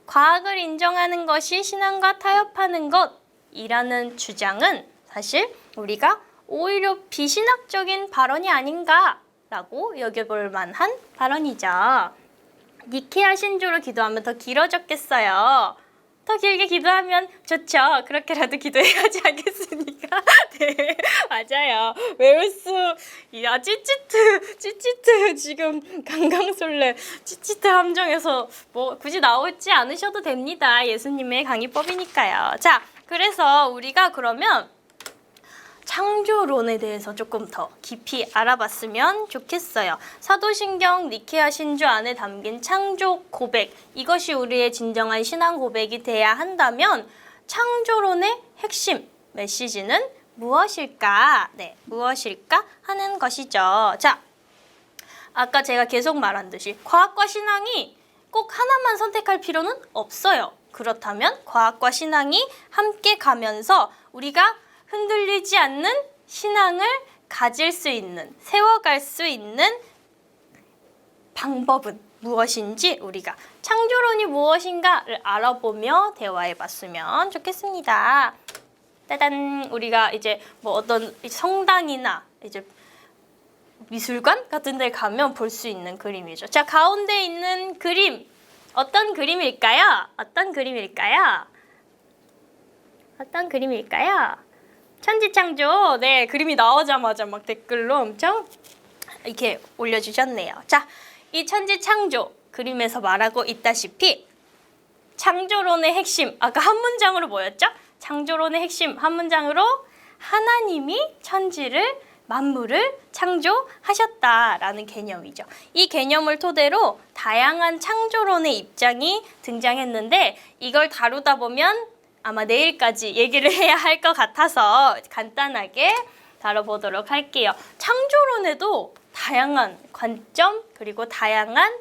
과학을 인정하는 것이 신앙과 타협하는 것이라는 주장은 사실 우리가 오히려 비신학적인 발언이 아닌가라고 여겨볼 만한 발언이죠. 니케아 신조로 기도하면 더 길어졌겠어요. 더 길게 기도하면 좋죠. 그렇게라도 기도해야지 않겠습니까? 네, 맞아요. 외울 수, 야, 찌찌트, 지금 강강술래, 찌찌트 함정에서 뭐 굳이 나오지 않으셔도 됩니다. 예수님의 강의법이니까요. 자, 그래서 우리가 그러면 창조론에 대해서 조금 더 깊이 알아봤으면 좋겠어요. 사도신경 니케아 신조 안에 담긴 창조 고백, 이것이 우리의 진정한 신앙 고백이 돼야 한다면 창조론의 핵심 메시지는 무엇일까? 네, 무엇일까 하는 것이죠. 자, 아까 제가 계속 말한 듯이 과학과 신앙이 꼭 하나만 선택할 필요는 없어요. 그렇다면 과학과 신앙이 함께 가면서 우리가 흔들리지 않는 신앙을 가질 수 있는, 세워갈 수 있는 방법은 무엇인지 우리가 창조론이 무엇인가를 알아보며 대화해봤으면 좋겠습니다. 따단, 우리가 이제 뭐 어떤 성당이나 이제 미술관 같은 데 가면 볼 수 있는 그림이죠. 자, 가운데 있는 그림, 어떤 그림일까요? 어떤 그림일까요? 어떤 그림일까요? 천지창조, 네, 그림이 나오자마자 막 댓글로 엄청 이렇게 올려주셨네요. 자, 이 천지창조 그림에서 말하고 있다시피 창조론의 핵심, 아까 한 문장으로 뭐였죠? 창조론의 핵심 한 문장으로 하나님이 천지를 만물을 창조하셨다라는 개념이죠. 이 개념을 토대로 다양한 창조론의 입장이 등장했는데 이걸 다루다 보면 아마 내일까지 얘기를 해야 할 것 같아서 간단하게 다뤄보도록 할게요. 창조론에도 다양한 관점 그리고 다양한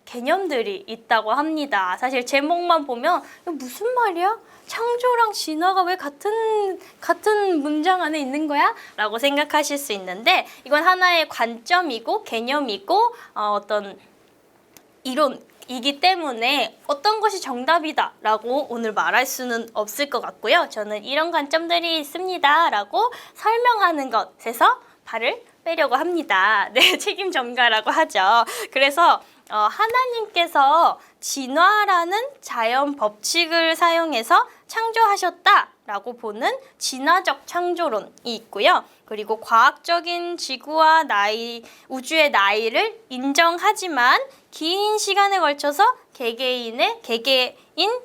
개념들이 있다고 합니다. 사실 제목만 보면 이거 무슨 말이야? 창조랑 진화가 왜 같은 문장 안에 있는 거야? 라고 생각하실 수 있는데 이건 하나의 관점이고 개념이고 어떤 이론이기 때문에 어떤 것이 정답이다 라고 오늘 말할 수는 없을 것 같고요. 저는 이런 관점들이 있습니다 라고 설명하는 것에서 발을 빼려고 합니다. 네, 책임 전가라고 하죠. 그래서 하나님께서 진화라는 자연 법칙을 사용해서 창조하셨다 라고 보는 진화적 창조론이 있고요. 그리고 과학적인 지구와 우주의 나이를 인정하지만 긴 시간에 걸쳐서 개개인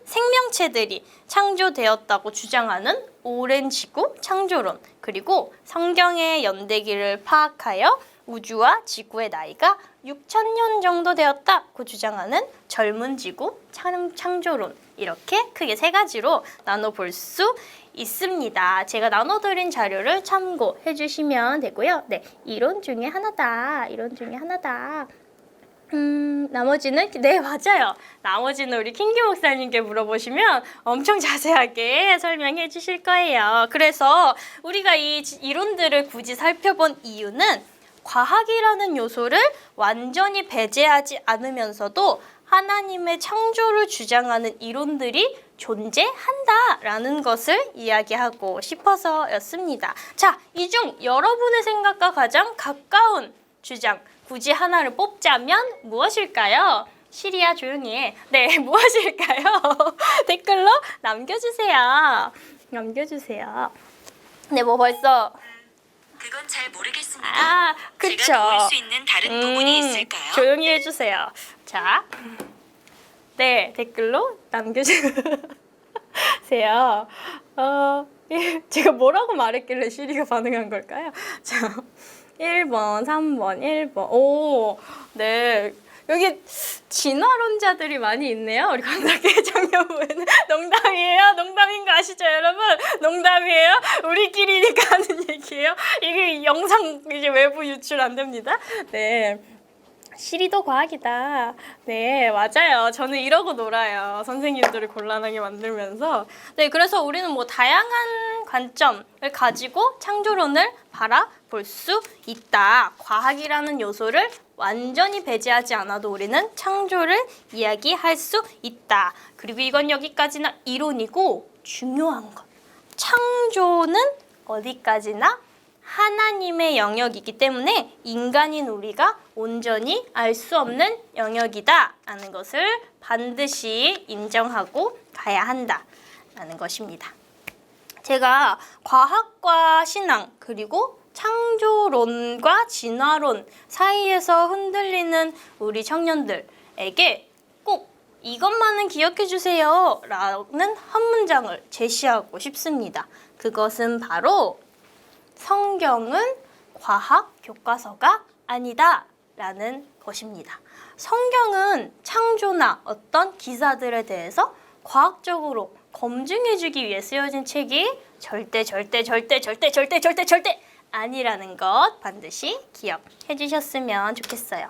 생명체들이 창조되었다고 주장하는 오랜 지구 창조론, 그리고 성경의 연대기를 파악하여 우주와 지구의 나이가 6,000년 정도 되었다고 주장하는 젊은 지구 창조론, 이렇게 크게 세 가지로 나눠볼 수 있습니다. 제가 나눠드린 자료를 참고해 주시면 되고요. 네, 이론 중에 하나다. 나머지는, 네, 맞아요. 나머지는 우리 킹기 목사님께 물어보시면 엄청 자세하게 설명해 주실 거예요. 그래서 우리가 이 이론들을 굳이 살펴본 이유는 과학이라는 요소를 완전히 배제하지 않으면서도 하나님의 창조를 주장하는 이론들이 존재한다라는 것을 이야기하고 싶어서였습니다. 자, 이 중 여러분의 생각과 가장 가까운 주장, 굳이 하나를 뽑자면 무엇일까요? 시리야, 조용히 해. 네, 무엇일까요? 댓글로 남겨주세요. 네, 뭐 벌써 그건 잘 모르겠습니다. 아, 그쵸. 제가 도울 수 있는 다른 부분이 있을까요? 조용히 해주세요. 자, 네, 댓글로 남겨주세요. 제가 뭐라고 말했길래 시리가 반응한 걸까요? 자, 1번, 3번, 1번. 오, 네. 여기 진화론자들이 많이 있네요. 우리 관악계 장녀부에는. 농담이에요. 농담인 거 아시죠, 여러분? 농담이에요. 우리끼리니까 하는 얘기예요. 이게 영상 이제 외부 유출 안 됩니다. 네. 시리도 과학이다. 네, 맞아요. 저는 이러고 놀아요. 선생님들을 곤란하게 만들면서. 네, 그래서 우리는 뭐 다양한 관점을 가지고 창조론을 바라볼 수 있다. 과학이라는 요소를 완전히 배제하지 않아도 우리는 창조를 이야기할 수 있다. 그리고 이건 여기까지나 이론이고, 중요한 것. 창조는 어디까지나 하나님의 영역이기 때문에 인간인 우리가 온전히 알 수 없는 영역이다 라는 것을 반드시 인정하고 가야 한다 라는 것입니다. 제가 과학과 신앙, 그리고 창조론과 진화론 사이에서 흔들리는 우리 청년들에게 꼭 이것만은 기억해 주세요 라는 한 문장을 제시하고 싶습니다. 그것은 바로 성경은 과학 교과서가 아니다 라는 것입니다. 성경은 창조나 어떤 기사들에 대해서 과학적으로 검증해주기 위해 쓰여진 책이 절대 아니라는 것 반드시 기억해 주셨으면 좋겠어요.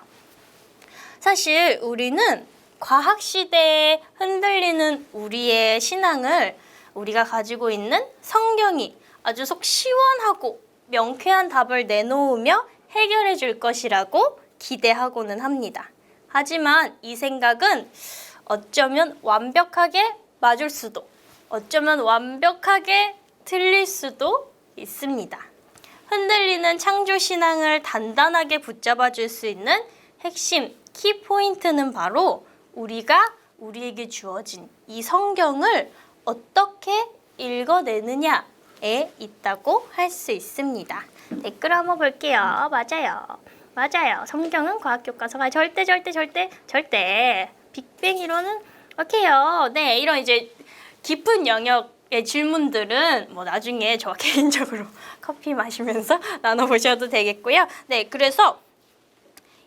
사실 우리는 과학 시대에 흔들리는 우리의 신앙을 우리가 가지고 있는 성경이 아주 속 시원하고 명쾌한 답을 내놓으며 해결해 줄 것이라고 기대하고는 합니다. 하지만 이 생각은 어쩌면 완벽하게 맞을 수도, 어쩌면 완벽하게 틀릴 수도 있습니다. 흔들리는 창조신앙을 단단하게 붙잡아 줄 수 있는 핵심 키포인트는 바로 우리에게 주어진 이 성경을 어떻게 읽어내느냐에 있다고 할 수 있습니다. 댓글 한번 볼게요. 맞아요. 성경은 과학교과서가 절대 빅뱅 이론은 오케이요. 네, 이런 이제 깊은 영역의 질문들은 뭐 나중에 저 개인적으로 커피 마시면서 나눠보셔도 되겠고요. 네, 그래서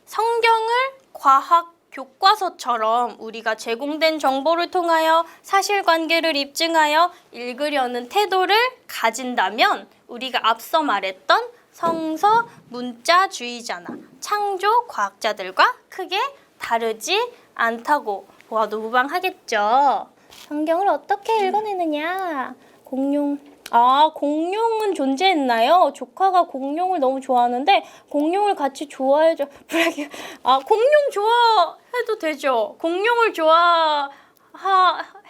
성경을 과학 교과서처럼 우리가 제공된 정보를 통하여 사실관계를 입증하여 읽으려는 태도를 가진다면 우리가 앞서 말했던 성서 문자주의자나 창조 과학자들과 크게 다르지 않다고 보아도 무방하겠죠. 성경을 어떻게 읽어내느냐? 공룡은 존재했나요? 조카가 공룡을 너무 좋아하는데 공룡을 같이 좋아해줘. 공룡 좋아해도 되죠. 공룡을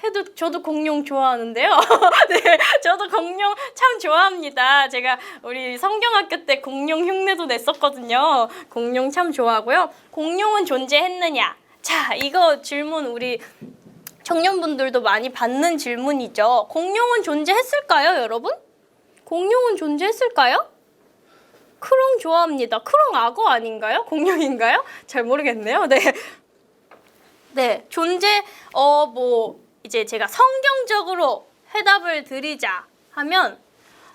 해도 저도 공룡 좋아하는데요. 네, 저도 공룡 참 좋아합니다. 제가 우리 성경학교 때 공룡 흉내도 냈었거든요. 공룡 참 좋아하고요. 공룡은 존재했느냐? 자, 이거 질문 우리 청년분들도 많이 받는 질문이죠. 공룡은 존재했을까요, 여러분? 공룡은 존재했을까요? 크롱 좋아합니다. 크롱 악어 아닌가요? 공룡인가요? 잘 모르겠네요. 네. 네, 이제 제가 성경적으로 해답을 드리자 하면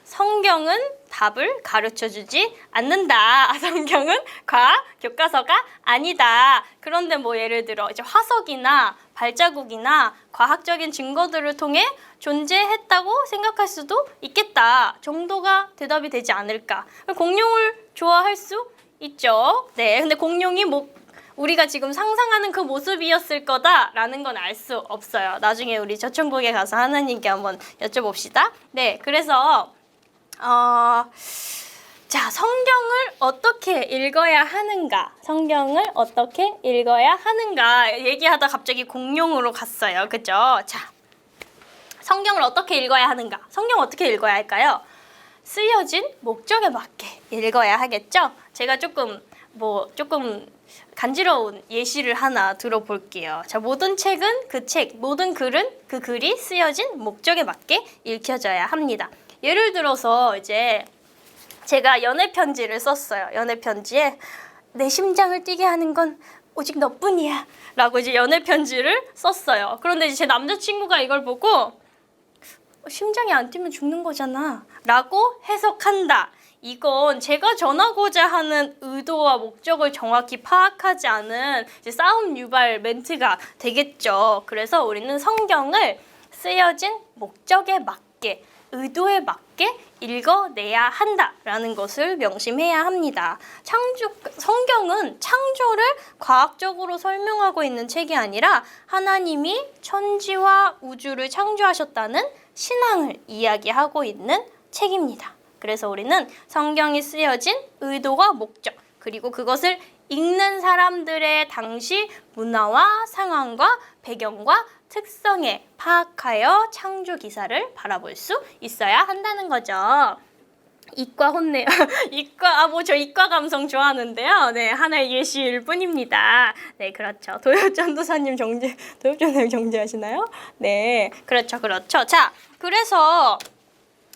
성경은 답을 가르쳐주지 않는다. 성경은 과학 교과서가 아니다. 그런데 뭐 예를 들어 이제 화석이나 발자국이나 과학적인 증거들을 통해 존재했다고 생각할 수도 있겠다 정도가 대답이 되지 않을까. 공룡을 좋아할 수 있죠. 네, 근데 공룡이 우리가 지금 상상하는 그 모습이었을 거다라는 건 알 수 없어요. 나중에 우리 저천국에 가서 하나님께 한번 여쭤봅시다. 네, 그래서 자, 성경을 어떻게 읽어야 하는가? 성경을 어떻게 읽어야 하는가? 얘기하다 갑자기 공룡으로 갔어요. 그죠? 자, 성경을 어떻게 읽어야 하는가? 성경 어떻게 읽어야 할까요? 쓰여진 목적에 맞게 읽어야 하겠죠? 제가 조금 간지러운 예시를 하나 들어볼게요. 자, 모든 책은 그 책, 모든 글은 그 글이 쓰여진 목적에 맞게 읽혀져야 합니다. 예를 들어서 이제 제가 연애 편지를 썼어요. 연애 편지에 내 심장을 뛰게 하는 건 오직 너뿐이야 라고 이제 연애 편지를 썼어요. 그런데 이제 제 남자친구가 이걸 보고 심장이 안 뛰면 죽는 거잖아 라고 해석한다. 이건 제가 전하고자 하는 의도와 목적을 정확히 파악하지 않은 이제 싸움 유발 멘트가 되겠죠. 그래서 우리는 성경을 쓰여진 목적에 맞게 의도에 맞게 읽어내야 한다라는 것을 명심해야 합니다. 성경은 창조를 과학적으로 설명하고 있는 책이 아니라 하나님이 천지와 우주를 창조하셨다는 신앙을 이야기하고 있는 책입니다. 그래서 우리는 성경이 쓰여진 의도와 목적, 그리고 그것을 읽는 사람들의 당시 문화와 상황과 배경과 특성에 파악하여 창조 기사를 바라볼 수 있어야 한다는 거죠. 이과 혼내요. 저 이과 감성 좋아하는데요. 네, 하나의 예시일 뿐입니다. 네, 그렇죠. 도엽전도사님 정제하시나요? 네, 그렇죠. 자, 그래서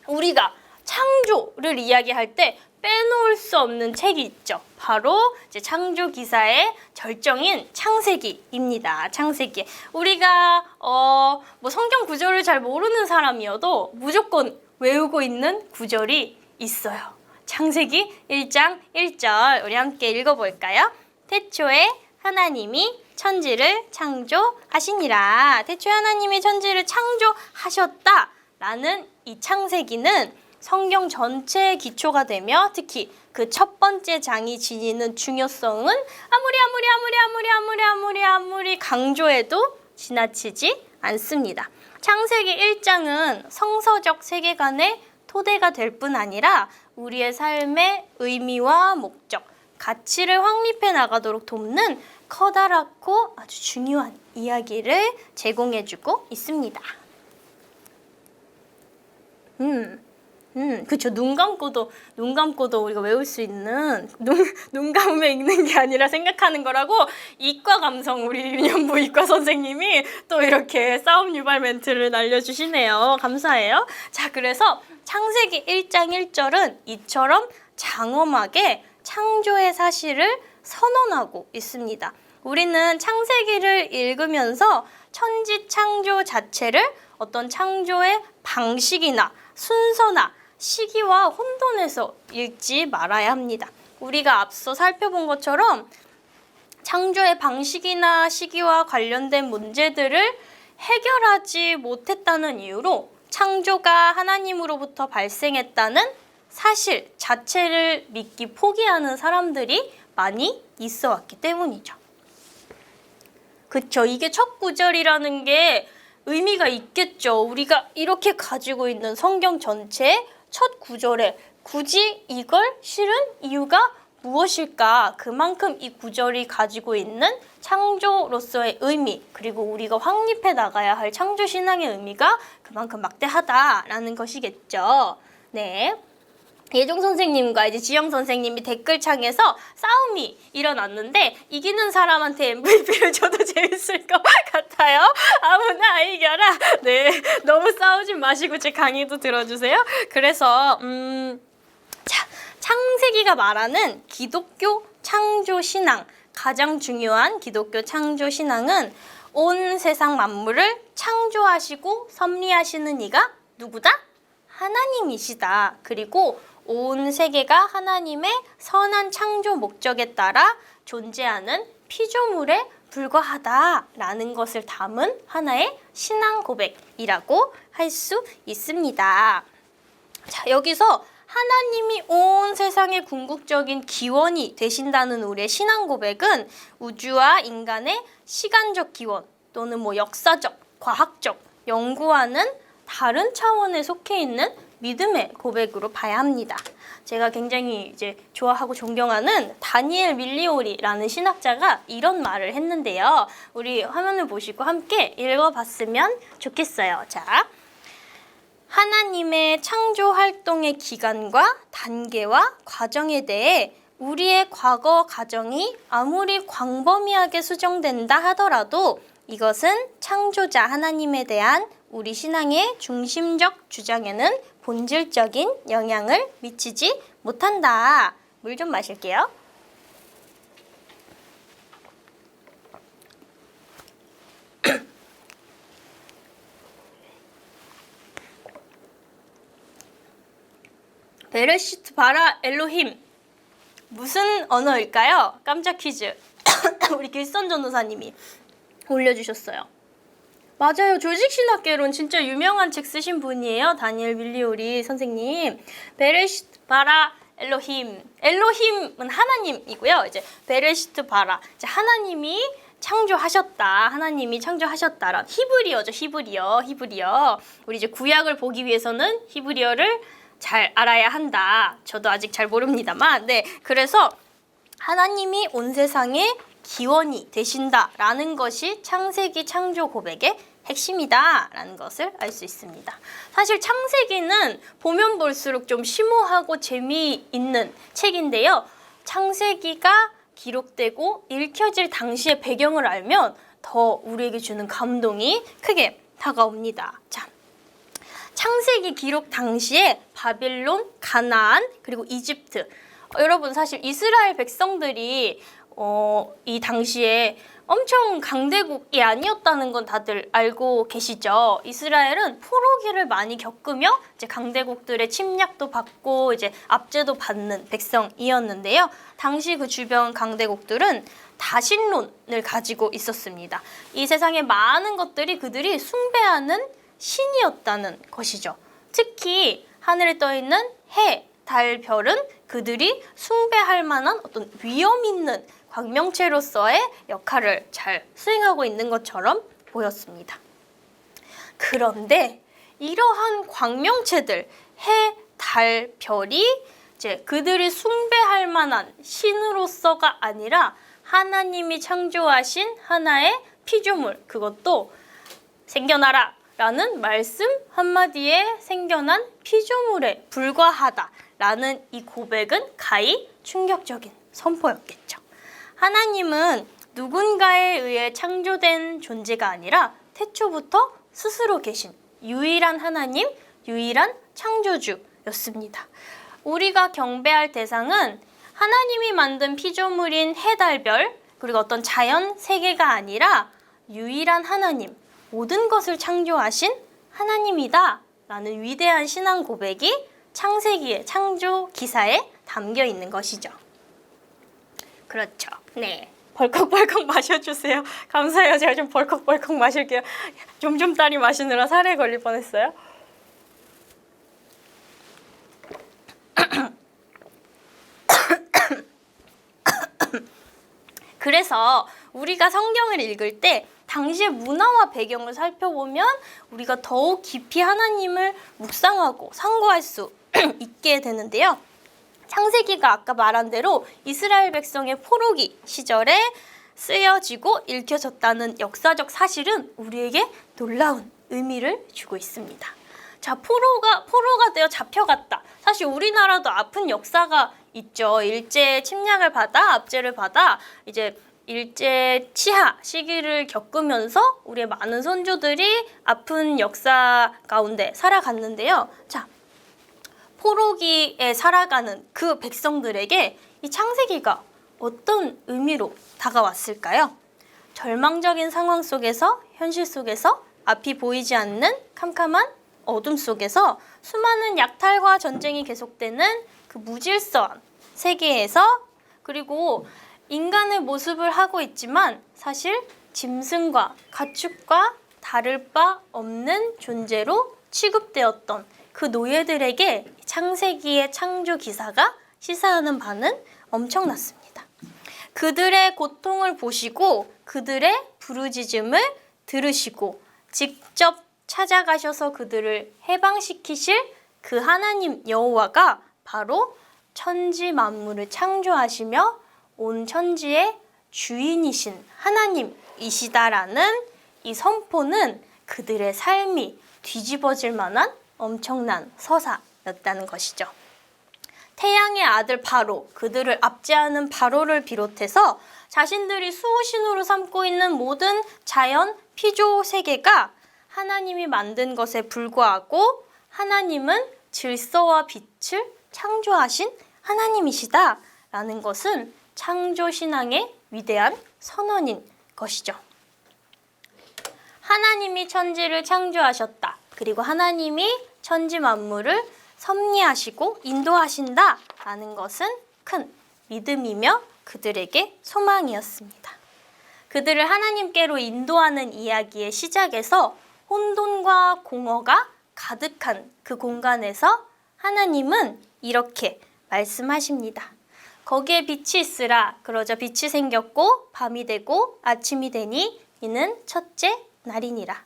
우리가 창조를 이야기할 때 빼놓을 수 없는 책이 있죠. 바로 이제 창조 기사의 절정인 창세기입니다. 창세기. 우리가 성경 구절을 잘 모르는 사람이어도 무조건 외우고 있는 구절이 있어요. 창세기 1장 1절 우리 함께 읽어볼까요? 태초에 하나님이 천지를 창조하시니라. 태초에 하나님이 천지를 창조하셨다라는 이 창세기는 성경 전체의 기초가 되며 특히 그 첫 번째 장이 지니는 중요성은 아무리 강조해도 지나치지 않습니다. 창세기 1장은 성서적 세계관의 토대가 될 뿐 아니라 우리의 삶의 의미와 목적, 가치를 확립해 나가도록 돕는 커다랗고 아주 중요한 이야기를 제공해주고 있습니다. 그쵸. 눈 감고도 우리가 외울 수 있는, 눈 감으면 읽는 게 아니라 생각하는 거라고 이과 감성 우리 윤현부 이과 선생님이 또 이렇게 싸움 유발 멘트를 날려주시네요. 감사해요. 자, 그래서 창세기 1장 1절은 이처럼 장엄하게 창조의 사실을 선언하고 있습니다. 우리는 창세기를 읽으면서 천지 창조 자체를 어떤 창조의 방식이나 순서나 시기와 혼돈해서 읽지 말아야 합니다. 우리가 앞서 살펴본 것처럼 창조의 방식이나 시기와 관련된 문제들을 해결하지 못했다는 이유로 창조가 하나님으로부터 발생했다는 사실 자체를 믿기 포기하는 사람들이 많이 있어 왔기 때문이죠. 그쵸. 이게 첫 구절이라는 게 의미가 있겠죠. 우리가 이렇게 가지고 있는 성경 전체의 첫 구절에 굳이 이걸 실은 이유가 무엇일까? 그만큼 이 구절이 가지고 있는 창조로서의 의미, 그리고 우리가 확립해 나가야 할 창조 신앙의 의미가 그만큼 막대하다라는 것이겠죠. 네. 예종 선생님과 이제 지영 선생님이 댓글창에서 싸움이 일어났는데 이기는 사람한테 MVP를 줘도 재밌을 것 같아요. 아무나 이겨라. 네, 너무 싸우지 마시고 제 강의도 들어주세요. 그래서 자, 창세기가 말하는 기독교 창조 신앙, 가장 중요한 기독교 창조 신앙은 온 세상 만물을 창조하시고 섭리하시는 이가 누구다? 하나님이시다. 그리고 온 세계가 하나님의 선한 창조 목적에 따라 존재하는 피조물에 불과하다라는 것을 담은 하나의 신앙 고백이라고 할 수 있습니다. 자, 여기서 하나님이 온 세상의 궁극적인 기원이 되신다는 우리의 신앙 고백은 우주와 인간의 시간적 기원 또는 뭐 역사적, 과학적 연구와는 다른 차원에 속해 있는 믿음의 고백으로 봐야 합니다. 제가 굉장히 이제 좋아하고 존경하는 다니엘 밀리오리라는 신학자가 이런 말을 했는데요. 우리 화면을 보시고 함께 읽어봤으면 좋겠어요. 자, 하나님의 창조 활동의 기간과 단계와 과정에 대해 우리의 과거 가정이 아무리 광범위하게 수정된다 하더라도 이것은 창조자 하나님에 대한 우리 신앙의 중심적 주장에는 본질적인 영향을 미치지 못한다. 물 좀 마실게요. 베레시트 바라 엘로힘. 무슨 언어일까요? 깜짝 퀴즈. 우리 길선 전도사님이 올려주셨어요. 맞아요. 조직신학개론 진짜 유명한 책 쓰신 분이에요. 다니엘 밀리오리 선생님. 베레시트 바라 엘로힘. 엘로힘은 하나님이고요. 이제 베레시트 바라. 이제 하나님이 창조하셨다. 하나님이 창조하셨다란 히브리어죠. 히브리어. 우리 이제 구약을 보기 위해서는 히브리어를 잘 알아야 한다. 저도 아직 잘 모릅니다만. 네. 그래서 하나님이 온 세상의 기원이 되신다라는 것이 창세기 창조 고백의 핵심이다라는 것을 알 수 있습니다. 사실 창세기는 보면 볼수록 좀 심오하고 재미있는 책인데요. 창세기가 기록되고 읽혀질 당시의 배경을 알면 더 우리에게 주는 감동이 크게 다가옵니다. 자, 창세기 기록 당시에 바빌론, 가나안, 그리고 이집트. 여러분 사실 이스라엘 백성들이 이 당시에 엄청 강대국이 아니었다는 건 다들 알고 계시죠? 이스라엘은 포로기를 많이 겪으며 이제 강대국들의 침략도 받고 이제 압제도 받는 백성이었는데요. 당시 그 주변 강대국들은 다신론을 가지고 있었습니다. 이 세상의 많은 것들이 그들이 숭배하는 신이었다는 것이죠. 특히 하늘에 떠 있는 해, 달, 별은 그들이 숭배할 만한 어떤 위험 있는 광명체로서의 역할을 잘 수행하고 있는 것처럼 보였습니다. 그런데 이러한 광명체들, 해, 달, 별이 이제 그들이 숭배할 만한 신으로서가 아니라 하나님이 창조하신 하나의 피조물, 그것도 생겨나라 라는 말씀 한마디에 생겨난 피조물에 불과하다라는 이 고백은 가히 충격적인 선포였겠죠. 하나님은 누군가에 의해 창조된 존재가 아니라 태초부터 스스로 계신 유일한 하나님, 유일한 창조주였습니다. 우리가 경배할 대상은 하나님이 만든 피조물인 해, 달, 별, 그리고 어떤 자연 세계가 아니라 유일한 하나님, 모든 것을 창조하신 하나님이다 라는 위대한 신앙 고백이 창세기의 창조 기사에 담겨 있는 것이죠. 그렇죠. 네. 벌컥벌컥 마셔주세요. 감사해요. 제가 좀 벌컥벌컥 마실게요. 좀좀따리 마시느라 살에 걸릴 뻔했어요. 그래서 우리가 성경을 읽을 때 당시의 문화와 배경을 살펴보면 우리가 더욱 깊이 하나님을 묵상하고 상고할 수 있게 되는데요. 창세기가 아까 말한 대로 이스라엘 백성의 포로기 시절에 쓰여지고 읽혀졌다는 역사적 사실은 우리에게 놀라운 의미를 주고 있습니다. 자, 포로가 되어 잡혀갔다. 사실 우리나라도 아픈 역사가 있죠. 일제 침략을 받아, 압제를 받아 이제 일제 치하 시기를 겪으면서 우리의 많은 선조들이 아픈 역사 가운데 살아갔는데요. 자, 포로기에 살아가는 그 백성들에게 이 창세기가 어떤 의미로 다가왔을까요? 절망적인 상황 속에서, 현실 속에서 앞이 보이지 않는 캄캄한 어둠 속에서 수많은 약탈과 전쟁이 계속되는 그 무질서한 세계에서, 그리고 인간의 모습을 하고 있지만 사실 짐승과 가축과 다를 바 없는 존재로 취급되었던 그 노예들에게 창세기의 창조 기사가 시사하는 바는 엄청났습니다. 그들의 고통을 보시고 그들의 부르짖음을 들으시고 직접 찾아가셔서 그들을 해방시키실 그 하나님 여호와가 바로 천지 만물을 창조하시며 온 천지의 주인이신 하나님이시다라는 이 선포는 그들의 삶이 뒤집어질 만한 엄청난 서사였다는 것이죠. 태양의 아들 바로, 그들을 압제하는 바로를 비롯해서 자신들이 수호신으로 삼고 있는 모든 자연 피조 세계가 하나님이 만든 것에 불과하고 하나님은 질서와 빛을 창조하신 하나님이시다라는 것은 창조신앙의 위대한 선언인 것이죠. 하나님이 천지를 창조하셨다. 그리고 하나님이 천지 만물을 섭리하시고 인도하신다라는 것은 큰 믿음이며 그들에게 소망이었습니다. 그들을 하나님께로 인도하는 이야기의 시작에서 혼돈과 공허가 가득한 그 공간에서 하나님은 이렇게 말씀하십니다. 거기에 빛이 있으라. 그러자 빛이 생겼고 밤이 되고 아침이 되니 이는 첫째 날이니라.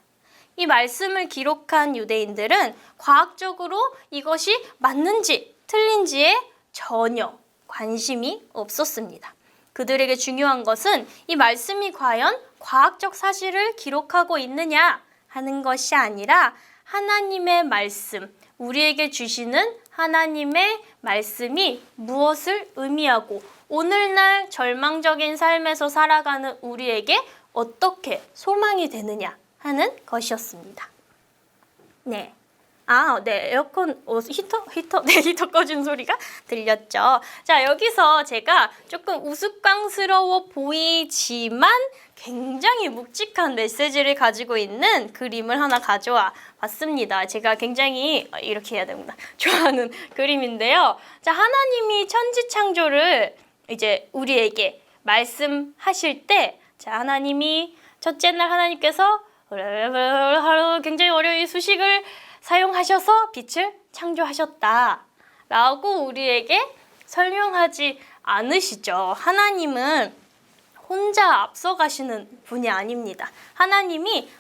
이 말씀을 기록한 유대인들은 과학적으로 이것이 맞는지 틀린지에 전혀 관심이 없었습니다. 그들에게 중요한 것은 이 말씀이 과연 과학적 사실을 기록하고 있느냐 하는 것이 아니라 하나님의 말씀, 우리에게 주시는 하나님의 말씀이 무엇을 의미하고 오늘날 절망적인 삶에서 살아가는 우리에게 어떻게 소망이 되느냐 하는 것이었습니다. 네. 네, 에어컨, 히터 꺼진 소리가 들렸죠. 자, 여기서 제가 조금 우스꽝스러워 보이지만 굉장히 묵직한 메시지를 가지고 있는 그림을 하나 가져와 봤습니다. 제가 굉장히 이렇게 해야 됩니다. 좋아하는 그림인데요. 자, 하나님이 천지 창조를 이제 우리에게 말씀하실 때, 자, 하나님이 첫째 날 하나님께서 굉장히 어려운 이 수식을 사용하셔서 빛을 창조하셨다라고 우리에게 설명하지 않으시죠. 하나님은 혼자 앞서가시는 분이 아닙니다. 하나님이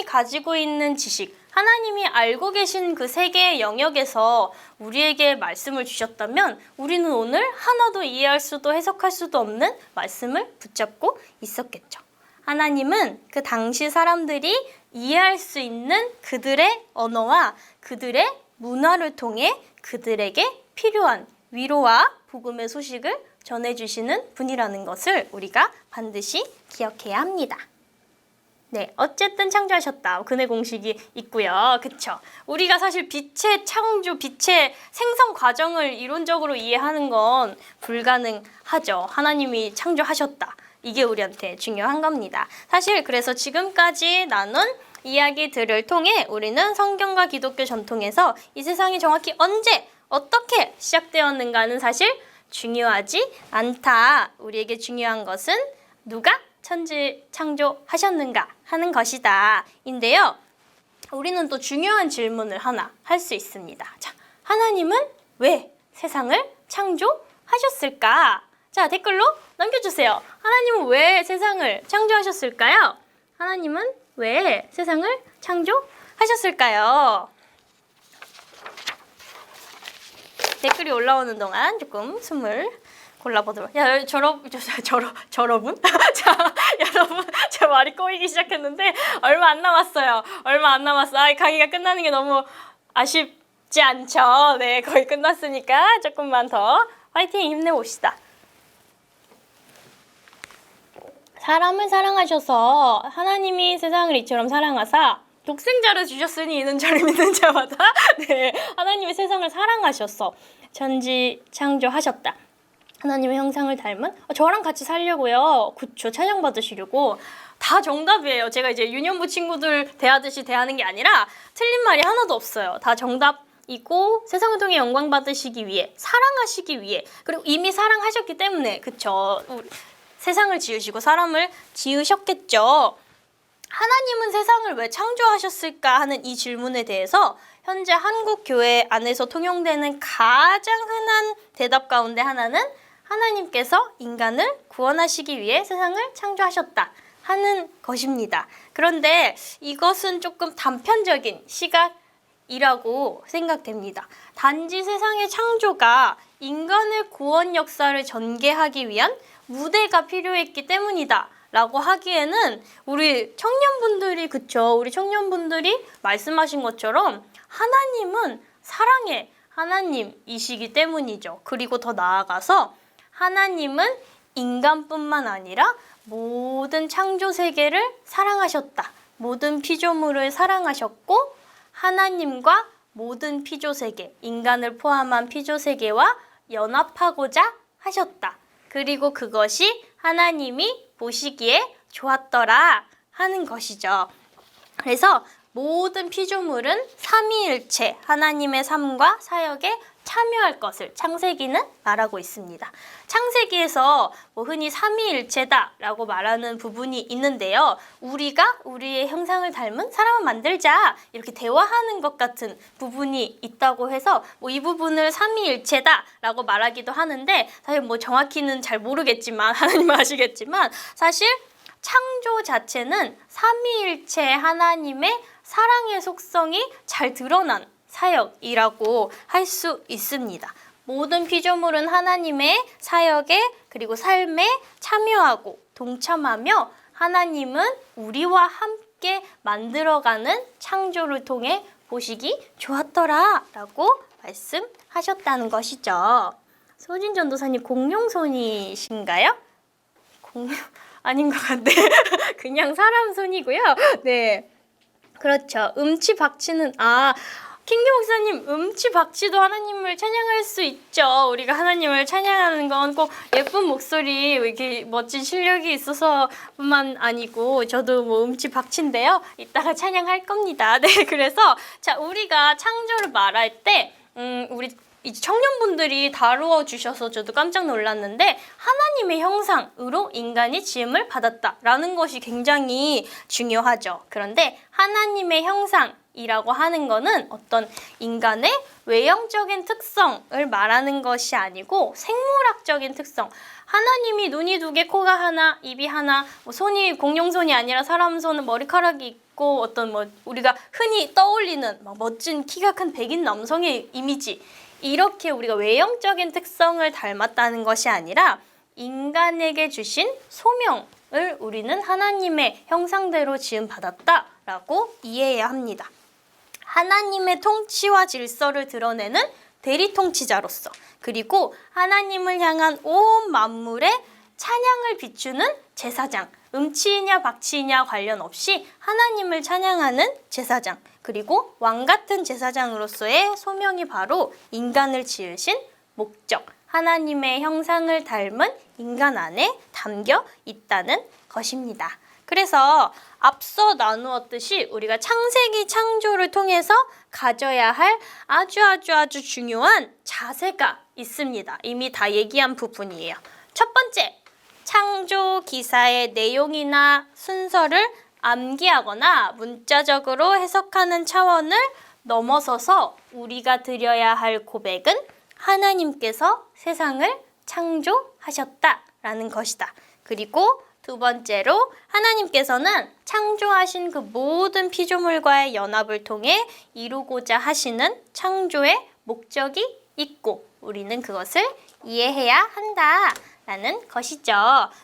가지고 있는 지식, 하나님이 알고 계신 그 세계의 영역에서 우리에게 말씀을 주셨다면 우리는 오늘 하나도 이해할 수도 해석할 수도 없는 말씀을 붙잡고 있었겠죠. 하나님은 그 당시 사람들이 이해할 수 있는 그들의 언어와 그들의 문화를 통해 그들에게 필요한 위로와 복음의 소식을 전해주시는 분이라는 것을 우리가 반드시 기억해야 합니다. 네, 어쨌든 창조하셨다. 그네 공식이 있고요. 그쵸? 우리가 사실 빛의 창조, 빛의 생성 과정을 이론적으로 이해하는 건 불가능하죠. 하나님이 창조하셨다. 이게 우리한테 중요한 겁니다. 사실 그래서 지금까지 나눈 이야기들을 통해 우리는 성경과 기독교 전통에서 이 세상이 정확히 언제, 어떻게 시작되었는가는 사실 중요하지 않다. 우리에게 중요한 것은 누가 천지 창조하셨는가 하는 것이다. 인데요. 우리는 또 중요한 질문을 하나 할 수 있습니다. 자, 하나님은 왜 세상을 창조하셨을까? 자, 댓글로 남겨주세요. 하나님은 왜 세상을 창조하셨을까요? 하나님은 왜 세상을 창조하셨을까요? 댓글이 올라오는 동안 조금 숨을 골라보도록. 여러분? 자, 여러분, 제 말이 꼬이기 시작했는데 얼마 안 남았어요. 강의가 끝나는 게 너무 쉽지 않죠. 네, 거의 끝났으니까 조금만 더 화이팅 힘내봅시다. 사람을 사랑하셔서 하나님이 세상을 이처럼 사랑하사 독생자를 주셨으니 이는 저를 믿는 자마다 네, 하나님이 세상을 사랑하셔서 천지 창조하셨다. 하나님의 형상을 닮은 저랑 같이 살려고요. 그쵸, 찬양받으시려고. 다 정답이에요. 제가 이제 유년부 친구들 대하듯이 대하는 게 아니라 틀린 말이 하나도 없어요. 다 정답이고 세상을 통해 영광 받으시기 위해, 사랑하시기 위해, 그리고 이미 사랑하셨기 때문에 그쵸. 세상을 지으시고 사람을 지으셨겠죠. 하나님은 세상을 왜 창조하셨을까 하는 이 질문에 대해서 현재 한국 교회 안에서 통용되는 가장 흔한 대답 가운데 하나는 하나님께서 인간을 구원하시기 위해 세상을 창조하셨다 하는 것입니다. 그런데 이것은 조금 단편적인 시각이라고 생각됩니다. 단지 세상의 창조가 인간의 구원 역사를 전개하기 위한 무대가 필요했기 때문이다 라고 하기에는 우리 청년분들이 그쵸, 우리 청년분들이 말씀하신 것처럼 하나님은 사랑의 하나님이시기 때문이죠. 그리고 더 나아가서 하나님은 인간뿐만 아니라 모든 창조 세계를 사랑하셨다. 모든 피조물을 사랑하셨고 하나님과 모든 피조 세계, 인간을 포함한 피조 세계와 연합하고자 하셨다. 그리고 그것이 하나님이 보시기에 좋았더라 하는 것이죠. 그래서 모든 피조물은 삼위일체 하나님의 삶과 사역에 참여할 것을 창세기는 말하고 있습니다. 창세기에서 흔히 삼위일체다라고 말하는 부분이 있는데요. 우리가 우리의 형상을 닮은 사람을 만들자 이렇게 대화하는 것 같은 부분이 있다고 해서 이 부분을 삼위일체다라고 말하기도 하는데 사실 정확히는 잘 모르겠지만 하나님은 아시겠지만 사실 창조 자체는 삼위일체 하나님의 사랑의 속성이 잘 드러난 사역이라고 할 수 있습니다. 모든 피조물은 하나님의 사역에 그리고 삶에 참여하고 동참하며 하나님은 우리와 함께 만들어가는 창조를 통해 보시기 좋았더라 라고 말씀하셨다는 것이죠. 소진 전도사님 공룡손이신가요? 공룡 아닌 것 같네. 그냥 사람 손이고요. 네, 그렇죠. 음치박치는 킹기 목사님, 음치박치도 하나님을 찬양할 수 있죠. 우리가 하나님을 찬양하는 건 꼭 예쁜 목소리, 이렇게 멋진 실력이 있어서뿐만 아니고 저도 음치박치인데요. 이따가 찬양할 겁니다. 네, 그래서 자, 우리가 창조를 말할 때 우리 이제 청년분들이 다루어 주셔서 저도 깜짝 놀랐는데 하나님의 형상으로 인간이 지음을 받았다라는 것이 굉장히 중요하죠. 그런데 하나님의 형상이라고 하는 거는 어떤 인간의 외형적인 특성을 말하는 것이 아니고 생물학적인 특성. 하나님이 눈이 2개, 코가 하나, 입이 하나, 손이 공룡손이 아니라 사람 손은 머리카락이 있고 어떤 우리가 흔히 떠올리는 멋진 키가 큰 백인 남성의 이미지. 이렇게 우리가 외형적인 특성을 닮았다는 것이 아니라 인간에게 주신 소명을 우리는 하나님의 형상대로 지음받았다라고 이해해야 합니다. 하나님의 통치와 질서를 드러내는 대리통치자로서 그리고 하나님을 향한 온 만물에 찬양을 비추는 제사장, 음치이냐 박치이냐 관련 없이 하나님을 찬양하는 제사장, 그리고 왕 같은 제사장으로서의 소명이 바로 인간을 지으신 목적, 하나님의 형상을 닮은 인간 안에 담겨 있다는 것입니다. 그래서 앞서 나누었듯이 우리가 창세기 창조를 통해서 가져야 할 아주 중요한 자세가 있습니다. 이미 다 얘기한 부분이에요. 첫 번째, 창조 기사의 내용이나 순서를 암기하거나 문자적으로 해석하는 차원을 넘어서서 우리가 드려야 할 고백은 하나님께서 세상을 창조하셨다라는 것이다. 그리고 두 번째로 하나님께서는 창조하신 그 모든 피조물과의 연합을 통해 이루고자 하시는 창조의 목적이 있고 우리는 그것을 이해해야 한다라는 것이죠.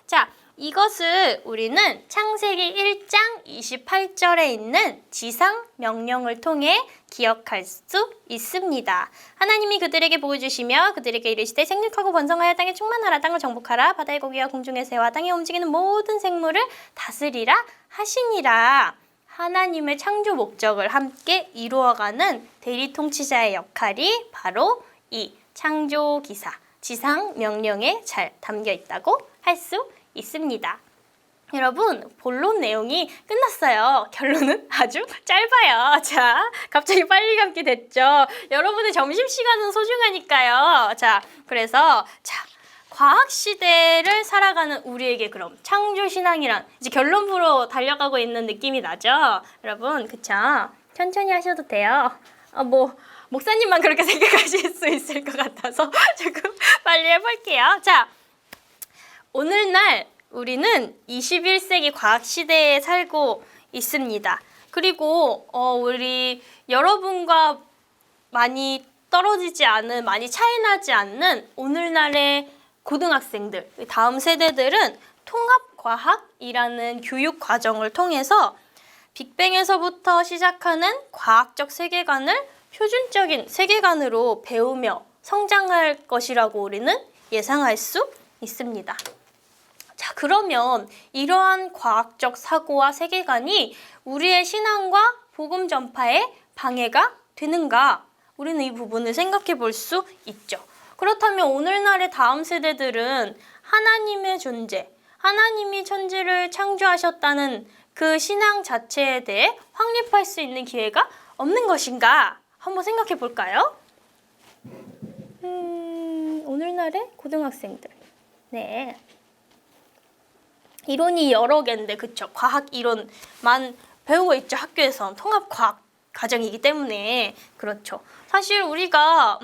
자, 이것을 우리는 창세기 1장 28절에 있는 지상 명령을 통해 기억할 수 있습니다. 하나님이 그들에게 보여주시며 그들에게 이르시되 생육하고 번성하여 땅에 충만하라 땅을 정복하라 바다의 고기와 공중의 새와 땅에 움직이는 모든 생물을 다스리라 하시니라. 하나님의 창조 목적을 함께 이루어가는 대리통치자의 역할이 바로 이 창조기사, 지상 명령에 잘 담겨 있다고 할 수 있습니다. 여러분, 본론 내용이 끝났어요. 결론은 아주 짧아요. 자, 갑자기 빨리 감기 됐죠. 여러분의 점심시간은 소중하니까요. 자, 그래서 과학 시대를 살아가는 우리에게 그럼 창조신앙이란 이제 결론부로 달려가고 있는 느낌이 나죠? 여러분, 그쵸? 천천히 하셔도 돼요. 목사님만 그렇게 생각하실 수 있을 것 같아서 조금 빨리 해볼게요. 자, 오늘날 우리는 21세기 과학 시대에 살고 있습니다. 그리고 우리 여러분과 많이 떨어지지 않은, 많이 차이나지 않는 오늘날의 고등학생들, 다음 세대들은 통합과학이라는 교육 과정을 통해서 빅뱅에서부터 시작하는 과학적 세계관을 표준적인 세계관으로 배우며 성장할 것이라고 우리는 예상할 수 있습니다. 자, 그러면 이러한 과학적 사고와 세계관이 우리의 신앙과 복음 전파에 방해가 되는가? 우리는 이 부분을 생각해 볼 수 있죠. 그렇다면 오늘날의 다음 세대들은 하나님의 존재, 하나님이 천지를 창조하셨다는 그 신앙 자체에 대해 확립할 수 있는 기회가 없는 것인가? 한번 생각해 볼까요? 오늘날의 고등학생들. 네. 이론이 여러 개인데, 그쵸? 과학 이론만 배우고 있죠. 학교에선 통합과학 과정이기 때문에. 그렇죠. 사실 우리가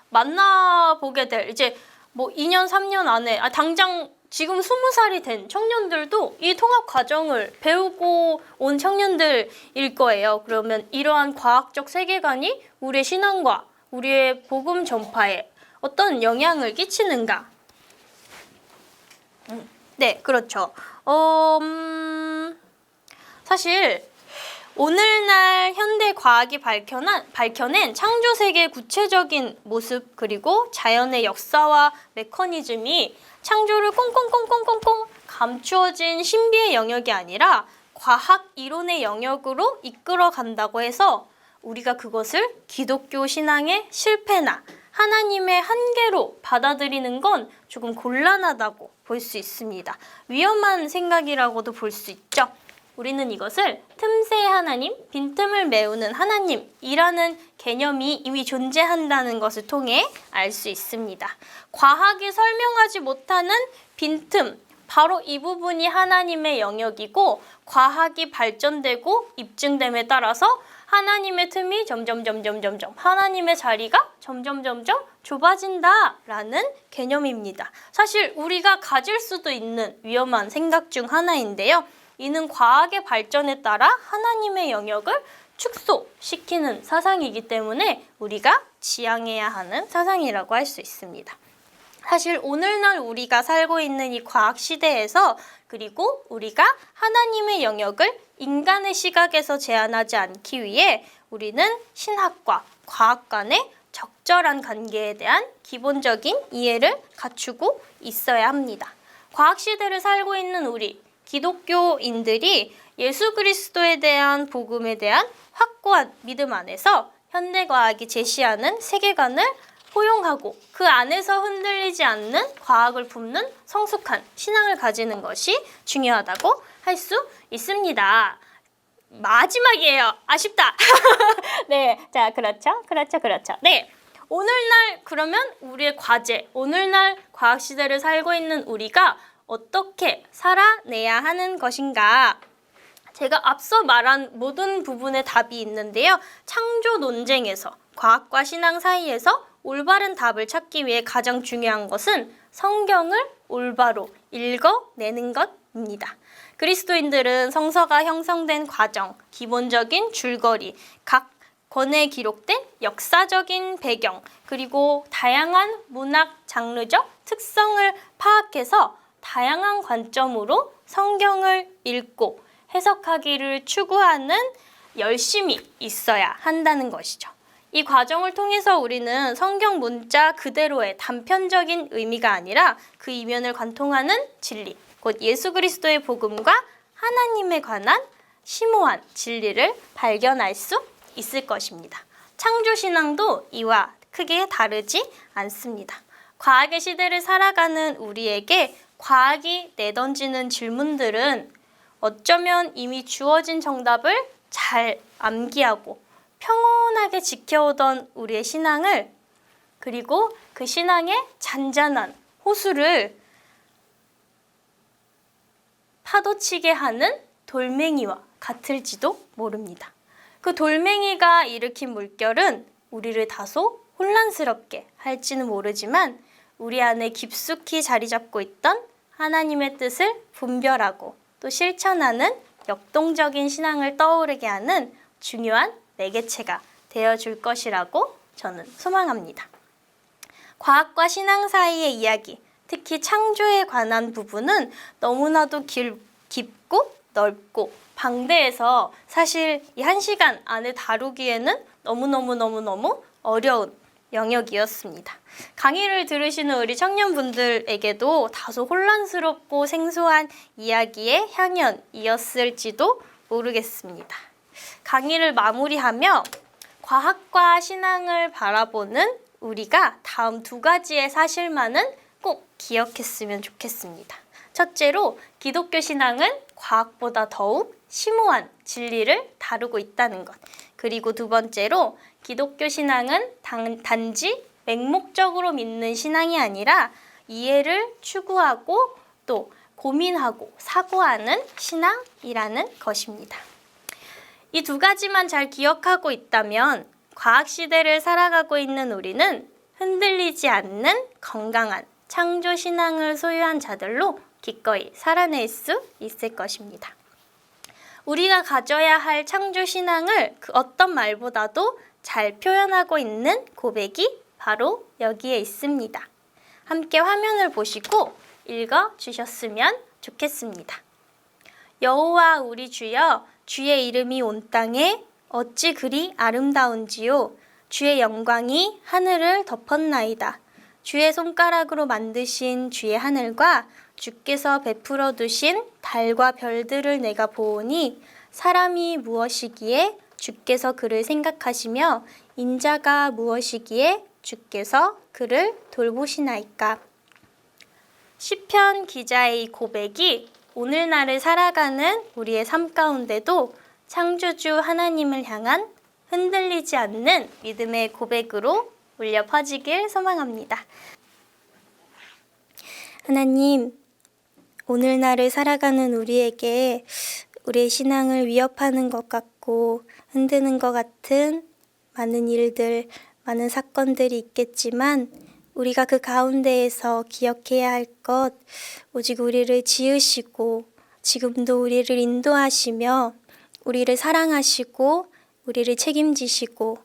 만나보게 될 이제 2년, 3년 안에 당장 지금 20살이 된 청년들도 이 통합 과정을 배우고 온 청년들일 거예요. 그러면 이러한 과학적 세계관이 우리의 신앙과 우리의 복음 전파에 어떤 영향을 끼치는가? 네, 그렇죠. 사실 오늘날 현대 과학이 밝혀낸 창조 세계의 구체적인 모습 그리고 자연의 역사와 메커니즘이 창조를 꽁꽁꽁꽁꽁꽁 감추어진 신비의 영역이 아니라 과학 이론의 영역으로 이끌어 간다고 해서 우리가 그것을 기독교 신앙의 실패나 하나님의 한계로 받아들이는 건 조금 곤란하다고 볼 수 있습니다. 위험한 생각이라고도 볼 수 있죠. 우리는 이것을 틈새의 하나님, 빈틈을 메우는 하나님이라는 개념이 이미 존재한다는 것을 통해 알 수 있습니다. 과학이 설명하지 못하는 빈틈, 바로 이 부분이 하나님의 영역이고 과학이 발전되고 입증됨에 따라서 하나님의 틈이 점점 하나님의 자리가 점점 좁아진다라는 개념입니다. 사실 우리가 가질 수도 있는 위험한 생각 중 하나인데요. 이는 과학의 발전에 따라 하나님의 영역을 축소시키는 사상이기 때문에 우리가 지양해야 하는 사상이라고 할 수 있습니다. 사실 오늘날 우리가 살고 있는 이 과학 시대에서 그리고 우리가 하나님의 영역을 인간의 시각에서 제한하지 않기 위해 우리는 신학과 과학 간의 적절한 관계에 대한 기본적인 이해를 갖추고 있어야 합니다. 과학 시대를 살고 있는 우리 기독교인들이 예수 그리스도에 대한 복음에 대한 확고한 믿음 안에서 현대과학이 제시하는 세계관을 포용하고 그 안에서 흔들리지 않는 과학을 품는 성숙한 신앙을 가지는 것이 중요하다고 할 수 있습니다. 마지막이에요. 아쉽다. 네, 자, 그렇죠. 네, 오늘날 그러면 우리의 과제, 오늘날 과학 시대를 살고 있는 우리가 어떻게 살아내야 하는 것인가? 제가 앞서 말한 모든 부분에 답이 있는데요. 창조 논쟁에서 과학과 신앙 사이에서 올바른 답을 찾기 위해 가장 중요한 것은 성경을 올바로 읽어내는 것입니다. 그리스도인들은 성서가 형성된 과정, 기본적인 줄거리, 각 권에 기록된 역사적인 배경, 그리고 다양한 문학 장르적 특성을 파악해서 다양한 관점으로 성경을 읽고 해석하기를 추구하는 열심이 있어야 한다는 것이죠. 이 과정을 통해서 우리는 성경 문자 그대로의 단편적인 의미가 아니라 그 이면을 관통하는 진리, 곧 예수 그리스도의 복음과 하나님에 관한 심오한 진리를 발견할 수 있을 것입니다. 창조신앙도 이와 크게 다르지 않습니다. 과학의 시대를 살아가는 우리에게 과학이 내던지는 질문들은 어쩌면 이미 주어진 정답을 잘 암기하고 평온하게 지켜오던 우리의 신앙을, 그리고 그 신앙의 잔잔한 호수를 파도치게 하는 돌멩이와 같을지도 모릅니다. 그 돌멩이가 일으킨 물결은 우리를 다소 혼란스럽게 할지는 모르지만 우리 안에 깊숙이 자리 잡고 있던 하나님의 뜻을 분별하고 또 실천하는 역동적인 신앙을 떠오르게 하는 중요한 매개체가 되어줄 것이라고 저는 소망합니다. 과학과 신앙 사이의 이야기, 특히 창조에 관한 부분은 너무나도 깊고 넓고 방대해서 사실 이 1시간 안에 다루기에는 너무너무 어려운 영역이었습니다. 강의를 들으시는 우리 청년분들에게도 다소 혼란스럽고 생소한 이야기의 향연이었을지도 모르겠습니다. 강의를 마무리하며 과학과 신앙을 바라보는 우리가 다음 2가지의 사실만은 꼭 기억했으면 좋겠습니다. 첫째로 기독교 신앙은 과학보다 더욱 심오한 진리를 다루고 있다는 것. 그리고 2번째로 기독교 신앙은 단지 맹목적으로 믿는 신앙이 아니라 이해를 추구하고 또 고민하고 사고하는 신앙이라는 것입니다. 이 2가지만 잘 기억하고 있다면 과학 시대를 살아가고 있는 우리는 흔들리지 않는 건강한 창조 신앙을 소유한 자들로 기꺼이 살아낼 수 있을 것입니다. 우리가 가져야 할 창조 신앙을 그 어떤 말보다도 잘 표현하고 있는 고백이 바로 여기에 있습니다. 함께 화면을 보시고 읽어 주셨으면 좋겠습니다. 여호와 우리 주여, 주의 이름이 온 땅에 어찌 그리 아름다운지요. 주의 영광이 하늘을 덮었나이다. 주의 손가락으로 만드신 주의 하늘과 주께서 베풀어 두신 달과 별들을 내가 보오니 사람이 무엇이기에 주께서 그를 생각하시며 인자가 무엇이기에 주께서 그를 돌보시나이까. 시편 기자의 이 고백이 오늘날을 살아가는 우리의 삶 가운데도 창조주 하나님을 향한 흔들리지 않는 믿음의 고백으로 울려 퍼지길 소망합니다. 하나님, 오늘날을 살아가는 우리에게 우리의 신앙을 위협하는 것 같고 흔드는 것 같은 많은 일들, 많은 사건들이 있겠지만 우리가 그 가운데에서 기억해야 할 것, 오직 우리를 지으시고 지금도 우리를 인도하시며 우리를 사랑하시고 우리를 책임지시고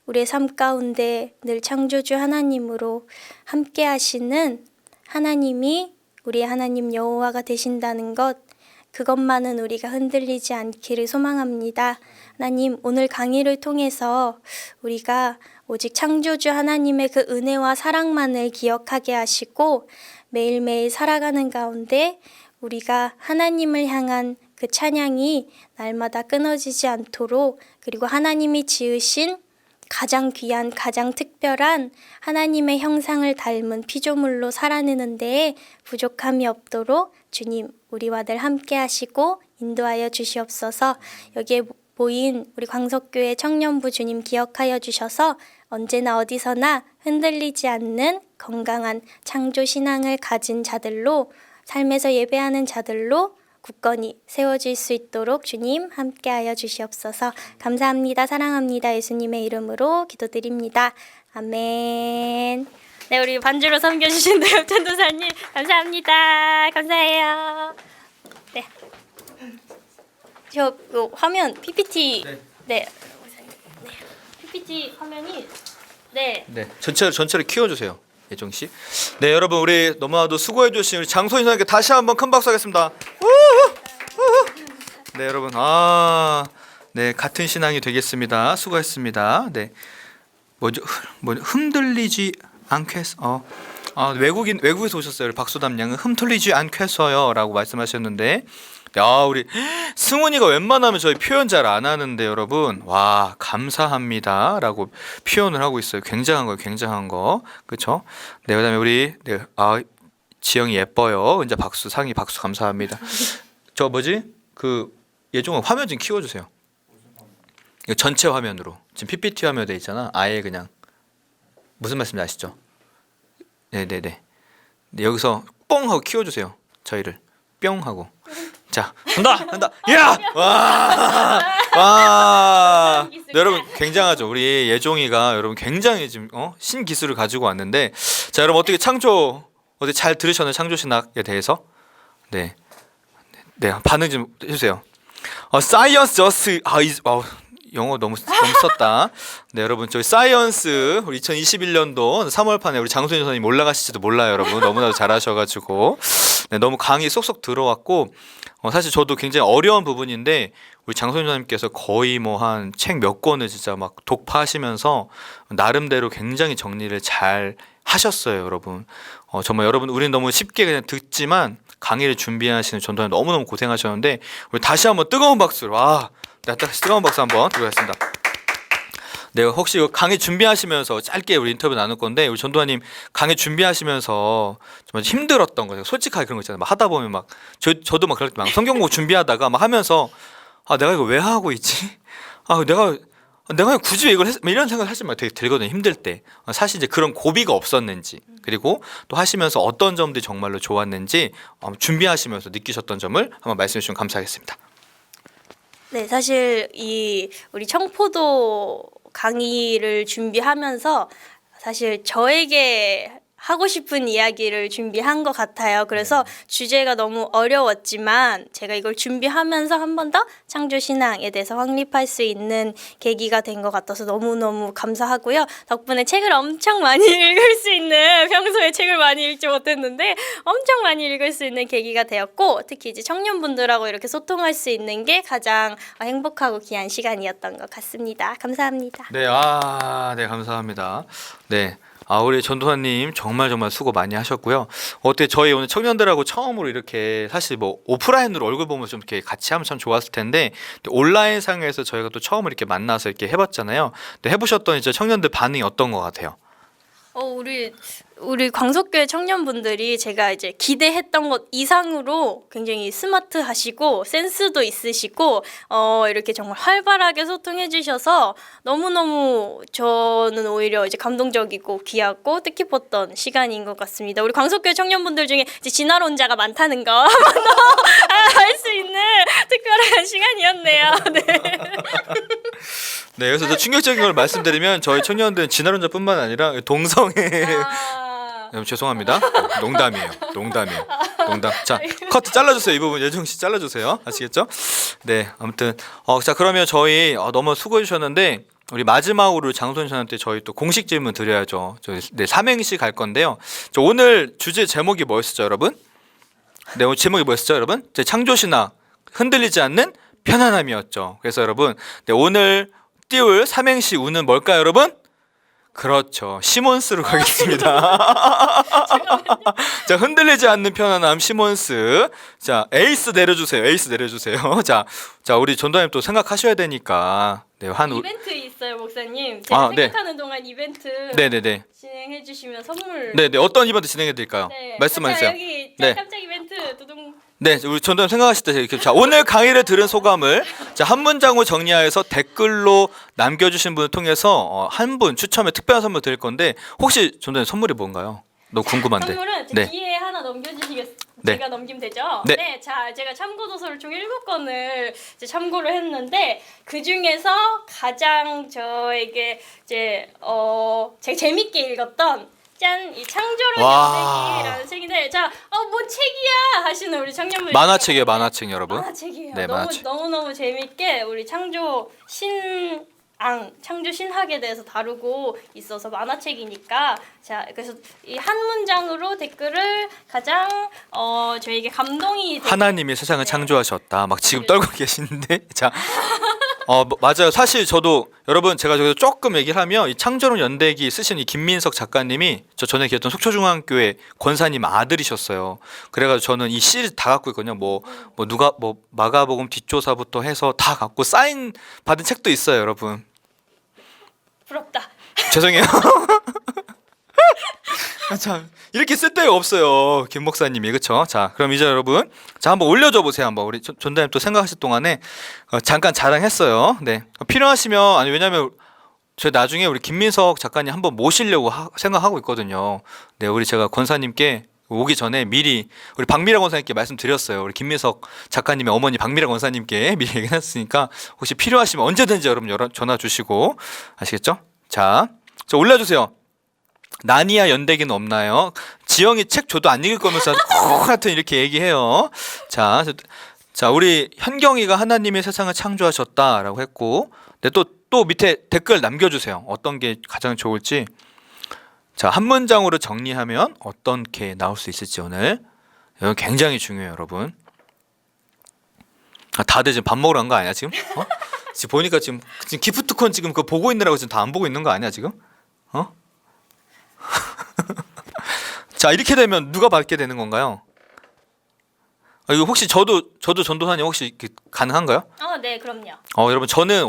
우리의 삶 가운데 늘 창조주 하나님으로 함께 하시는 하나님이 우리의 하나님 여호와가 되신다는 것, 그것만은 우리가 흔들리지 않기를 소망합니다. 하나님, 오늘 강의를 통해서 우리가 오직 창조주 하나님의 그 은혜와 사랑만을 기억하게 하시고 매일매일 살아가는 가운데 우리가 하나님을 향한 그 찬양이 날마다 끊어지지 않도록, 그리고 하나님이 지으신 가장 귀한, 가장 특별한 하나님의 형상을 닮은 피조물로 살아내는 데에 부족함이 없도록 주님, 우리와 늘 함께 하시고 인도하여 주시옵소서. 여기에 모인 우리 광석교회 청년부 주님 기억하여 주셔서 언제나 어디서나 흔들리지 않는 건강한 창조 신앙을 가진 자들로, 삶에서 예배하는 자들로 굳건히 세워질 수 있도록 주님 함께하여 주시옵소서. 감사합니다. 사랑합니다. 예수님의 이름으로 기도드립니다. 아멘. 네, 우리 반주로 섬겨주신 대엽전도사님 감사합니다. 감사해요. 네, 저 화면 PPT 네. PPT 화면이 네. 전체를 키워주세요. 예종 씨. 네, 여러분 우리 너무나도 수고해 주신 우리 장소인 선생님께 다시 한번 큰 박수 하겠습니다. 우후! 네, 여러분. 네, 같은 신앙이 되겠습니다. 수고했습니다. 네. 뭐죠? 흔들리지 않겠어. 외국에서 오셨어요. 박수담 양은 흔들리지 않겠어요라고 말씀하셨는데, 야, 우리 승훈이가 웬만하면 저희 표현 잘 안 하는데 여러분, 와, 감사합니다라고 표현을 하고 있어요. 굉장한 거예요, 굉장한 거, 그렇죠? 네, 그다음에 우리 지영이 예뻐요. 이제 박수, 상이 박수 감사합니다. 저 뭐지? 그 예종아 화면 좀 키워주세요. 이거 전체 화면으로 지금 PPT 화면 돼 있잖아. 아예 그냥 무슨 말씀인지 아시죠? 네네네. 네, 여기서 뽕 하고 키워주세요. 저희를 뿅 하고. 자, 간다. 야! 와! 네, 여러분 굉장하죠. 우리 예종이가 여러분 굉장히 지금 신기술을 가지고 왔는데, 자, 여러분 어떻게 어떻게 잘 들으셨나요? 창조 신학에 대해서? 네, 반응 좀 해주세요. 사이언스 저스 영어 너무 썼다. 네, 여러분 저희 사이언스 우리 2021년도 3월판에 우리 장소연 선생님 올라가실지도 몰라요, 여러분. 너무나도 잘하셔가지고 네, 너무 강의 쏙쏙 들어왔고, 사실 저도 굉장히 어려운 부분인데 우리 장소연 선생님께서 거의 뭐 한 책 몇 권을 진짜 막 독파하시면서 나름대로 굉장히 정리를 잘 하셨어요, 여러분. 정말 여러분 우리는 너무 쉽게 그냥 듣지만 강의를 준비하시는 전도사님 너무너무 고생하셨는데, 우리 다시 한번 뜨거운 박수로 뜨거운 박수 한번 드리겠습니다. 네, 혹시 강의 준비하시면서 짧게 우리 인터뷰 나눌 건데, 우리 전도사님 강의 준비하시면서 정말 힘들었던 거예요. 솔직하게 그런 거 있잖아요. 막 하다 보면 막 저도 막 그럴 때 막 성경 공부 준비하다가 막 하면서 내가 이거 왜 하고 있지? 내가 굳이 이걸 이런 생각을 하시면 되게 들거든요. 힘들 때. 사실 이제 그런 고비가 없었는지, 그리고 또 하시면서 어떤 점들이 정말로 좋았는지 준비하시면서 느끼셨던 점을 한번 말씀해 주시면 감사하겠습니다. 네, 사실 우리 청포도 강의를 준비하면서 사실 저에게 하고 싶은 이야기를 준비한 것 같아요. 그래서 주제가 너무 어려웠지만 제가 이걸 준비하면서 한 번 더 창조 신앙에 대해서 확립할 수 있는 계기가 된 것 같아서 너무너무 감사하고요. 덕분에 책을 엄청 많이 읽을 수 있는, 평소에 책을 많이 읽지 못했는데 엄청 많이 읽을 수 있는 계기가 되었고, 특히 이제 청년분들하고 이렇게 소통할 수 있는 게 가장 행복하고 귀한 시간이었던 것 같습니다. 감사합니다. 네, 네, 감사합니다. 네. 우리 전도사님 정말 수고 많이 하셨고요. 어때 저희 오늘 청년들하고 처음으로 이렇게 사실 뭐 오프라인으로 얼굴 보면서 좀 이렇게 같이 하면 참 좋았을 텐데, 온라인 상에서 저희가 또 처음 이렇게 만나서 이렇게 해봤잖아요. 근데 해보셨던 이제 청년들 반응이 어떤 것 같아요? 우리 광석교회 청년분들이 제가 이제 기대했던 것 이상으로 굉장히 스마트하시고 센스도 있으시고 이렇게 정말 활발하게 소통해 주셔서 너무너무 저는 오히려 이제 감동적이고 귀하고 뜻깊었던 시간인 것 같습니다. 우리 광석교회 청년분들 중에 이제 진화론 자가 많다는 거 한 번 더 알 수 있는 특별한 시간이었네요. 네. 네, 그래서 더 충격적인 걸 말씀드리면 저희 청년들은 진화론자뿐만 아니라 동성애 죄송합니다. 농담이에요. 농담. 자, 커트 잘라주세요. 이 부분 예정 씨 잘라주세요. 아시겠죠? 네, 아무튼 자, 그러면 저희 너무 수고해 주셨는데, 우리 마지막으로 장소연 씨한테 저희 또 공식 질문 드려야죠. 저희 삼행시 갈 건데요. 저 오늘 주제 제목이 뭐였었죠, 여러분? 네, 오늘 제목이 뭐였었죠, 여러분? 제 창조신학 흔들리지 않는 편안함이었죠. 그래서 여러분, 네, 오늘 띄울 삼행시 우는 뭘까요, 여러분? 그렇죠. 시몬스로 가겠습니다. 자, 흔들리지 않는 편안함 시몬스. 자, 에이스 내려주세요. 에이스 내려주세요. 자, 우리 전도사님 또 생각하셔야 되니까. 네, 이벤트 있어요, 목사님. 제가 생각하는 동안 이벤트 네네네. 진행해 주시면 선물. 네네. 어떤 이벤트 진행해 드릴까요? 네. 말씀해 주세요. 여기 깜짝 이벤트 두둥. 네, 우리 전도사님 생각하실 때 이렇게, 자, 오늘 강의를 들은 소감을 한 문장으로 정리하여서 댓글로 남겨주신 분을 통해서 한 분 추첨해 특별한 선물 드릴 건데, 혹시 전도사님 선물이 뭔가요? 너무 궁금한데. 선물은 네. 뒤에 하나 넘겨주시겠어요? 네. 제가 넘기면 되죠? 네. 자, 제가 참고 도서를 총 7권을 이제 참고를 했는데, 그 중에서 가장 저에게 이제 제가 재밌게 읽었던 이 창조론 연대기라는 책인데, 자, 뭐 책이야 하시는 우리 청년분들, 만화책이에요, 만화책 여러분. 만화책이에요. 네, 만화책. 너무너무 재밌게 우리 창조 창조 신학에 대해서 다루고 있어서 만화책이니까 자 그래서 이 한 문장으로 댓글을 가장 저에게 감동이 되게 하나님이 세상을 네. 창조하셨다. 막 지금 떨고 계시는데 자. 맞아요. 사실 저도 여러분 제가 저기서 조금 얘기를 하면 이 창조론 연대기 쓰신 이 김민석 작가님이 저 전에 계셨던 속초중앙교회 권사님 아들이셨어요. 그래가지고 저는 이 시리즈 다 갖고 있거든요. 뭐 누가 뭐 마가복음 뒷조사부터 해서 다 갖고 사인 받은 책도 있어요, 여러분. 부럽다. 죄송해요. 참 이렇게 쓸데가 없어요, 김 목사님이. 그렇죠? 자, 그럼 이제 여러분 자 한번 올려줘 보세요. 한번 우리 전다님 또 생각하실 동안에 잠깐 자랑했어요. 네, 필요하시면 아니 왜냐면 저 나중에 우리 김민석 작가님 한번 모시려고 생각하고 있거든요. 네, 우리 제가 권사님께 오기 전에 미리 우리 박미라 권사님께 말씀드렸어요. 우리 김민석 작가님의 어머니 박미라 권사님께 미리 얘기했으니까 혹시 필요하시면 언제든지 여러분 전화 주시고 아시겠죠? 자 올려주세요. 나니아 연대기는 없나요? 지영이 책 줘도 안 읽을 거면서 하여튼 이렇게 얘기해요. 자 우리 현경이가 하나님의 세상을 창조하셨다라고 했고, 네, 또 밑에 댓글 남겨주세요. 어떤 게 가장 좋을지. 자, 한 문장으로 정리하면 어떤 게 나올 수 있을지 오늘 이건 굉장히 중요해요, 여러분. 다들 지금 밥 먹으러 간 거 아니야 지금? 지금 보니까 지금 기프트콘 지금 그거 보고 있느라고 지금 다 안 보고 있는 거 아니야 지금? 자, 이렇게 되면 누가 받게 되는 건가요? 이거 혹시 저도 전도사님 혹시 가능한가요? 네, 그럼요. 여러분 저는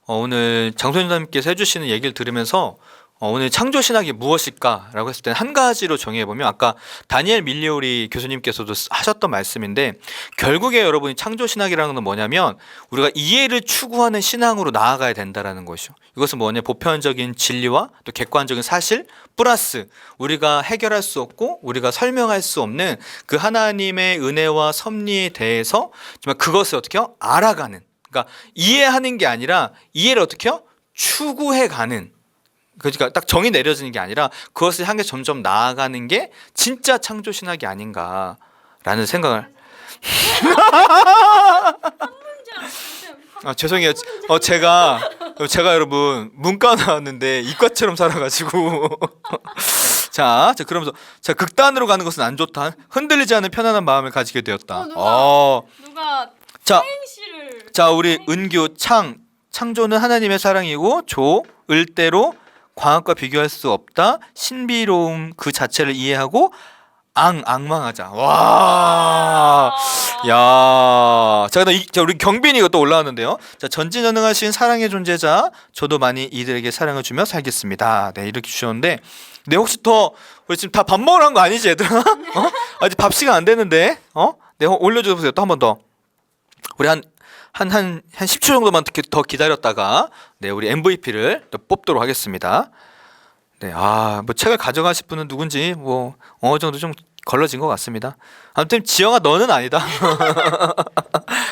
오늘 장소연님께서 해주시는 얘기를 들으면서 오늘 창조 신학이 무엇일까라고 했을 때 한 가지로 정의해 보면 아까 다니엘 밀리오리 교수님께서도 하셨던 말씀인데 결국에 여러분이 창조 신학이라는 건 뭐냐면 우리가 이해를 추구하는 신앙으로 나아가야 된다라는 것이죠. 이것은 뭐냐 보편적인 진리와 또 객관적인 사실 플러스 우리가 해결할 수 없고 우리가 설명할 수 없는 그 하나님의 은혜와 섭리에 대해서 정말 그것을 어떻게요? 알아가는, 그러니까 이해하는 게 아니라 이해를 어떻게요? 추구해가는. 그러니까 딱 정의 내려지는 게 아니라 그것을 향해 점점 나아가는 게 진짜 창조 신학이 아닌가라는 생각을. 죄송해요. 제가 여러분 문과 나왔는데 이과처럼 살아가지고 자 그러면서 자 극단으로 가는 것은 안 좋다. 흔들리지 않는 편안한 마음을 가지게 되었다. 누가 자, 사행시를 우리 은규 창조는 하나님의 사랑이고 을대로 광학과 비교할 수 없다. 신비로움 그 자체를 이해하고 악망하자. 와, 야, 자 우리 경빈이가 또 올라왔는데요. 자, 전지전능하신 사랑의 존재자, 저도 많이 이들에게 사랑을 주며 살겠습니다. 네, 이렇게 주셨는데, 네, 혹시 우리 지금 다 밥 먹으러 간 거 아니지, 얘들아? 아직 밥 시간 안 됐는데, 네, 올려주세요. 또 한 번 더. 우리 한 10초 정도만 더 기다렸다가 네, 우리 MVP를 또 뽑도록 하겠습니다. 네, 뭐 책을 가져가실 분은 누군지 뭐 어느 정도 좀 걸러진 것 같습니다. 아무튼 지영아 너는 아니다.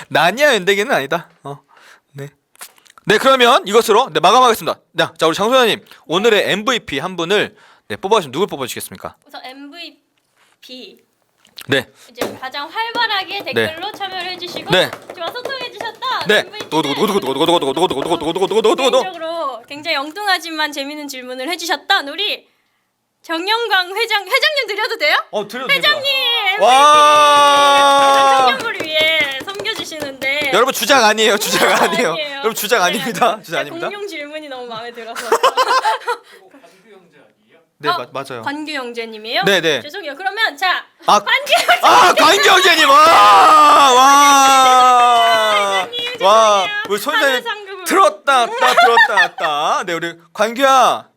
나니아 연대기는 아니다. 네, 그러면 이것으로 마감하겠습니다. 자, 우리 장소연님 오늘의 MVP 한 분을 뽑아주시면 누굴 뽑아주시겠습니까? 우선 MVP 네. 이제 가장 활발하게 댓글로 참여를 해주시고 네. 저와 소통해주셨다. 네. 개인적으로 굉장히 엉뚱하지만 재밌는 질문을 해주셨던 우리 정영광 회장님 드려도 돼요? 드려도 회장님 와. 청년부를 위해 섬겨주시는데 여러분 주작 아니에요. 주작 아니에요. 아니에요. 여러분 주작 아닙니다. 주작 아닙니다. 공룡 질문이 너무 마음에 들어서. 네, 맞아요. 관규 형제님이에요? 네네. 죄송해요. 그러면 자 관규 형제님 와, 우리 손자님 들었다 놨다. 네, 우리 관규야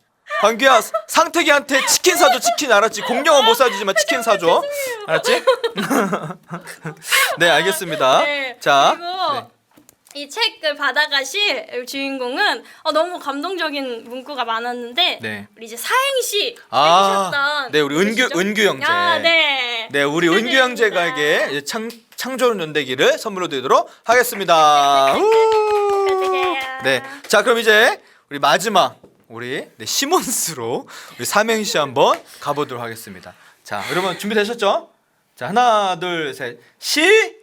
상태기한테 치킨 사줘. 치킨 알았지? 공룡은 못 사주지만 치킨 사줘. 알았지? 네, 알겠습니다. 네. 자, 그리고 이 책을 받아가실 주인공은 너무 감동적인 문구가 많았는데 네. 우리 이제 사행시 해주셨던 네, 우리 은규 형제. 네. 네, 우리 은규 형제가에게 이제 창조론 연대기를 선물로 드리도록 하겠습니다. 네, 자 그럼 이제 우리 마지막 우리 시몬스로 우리 삼행시 한번 가보도록 하겠습니다. 자, 여러분 준비되셨죠? 자, 하나, 둘, 셋, 시.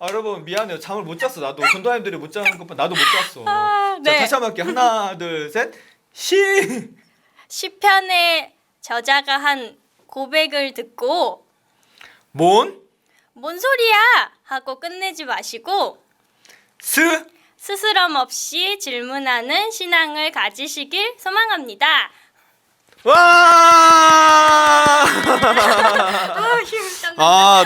여러분 미안해요. 잠을 못 잤어. 나도 전도사님들이 못 자는 것보다 나도 못 잤어. 네. 자, 다시 한번 할게요. 하나, 둘, 셋. 시편의 저자가 한 고백을 듣고 뭔? 뭔 소리야 하고 끝내지 마시고 스스럼 없이 질문하는 신앙을 가지시길 소망합니다. 와! 힘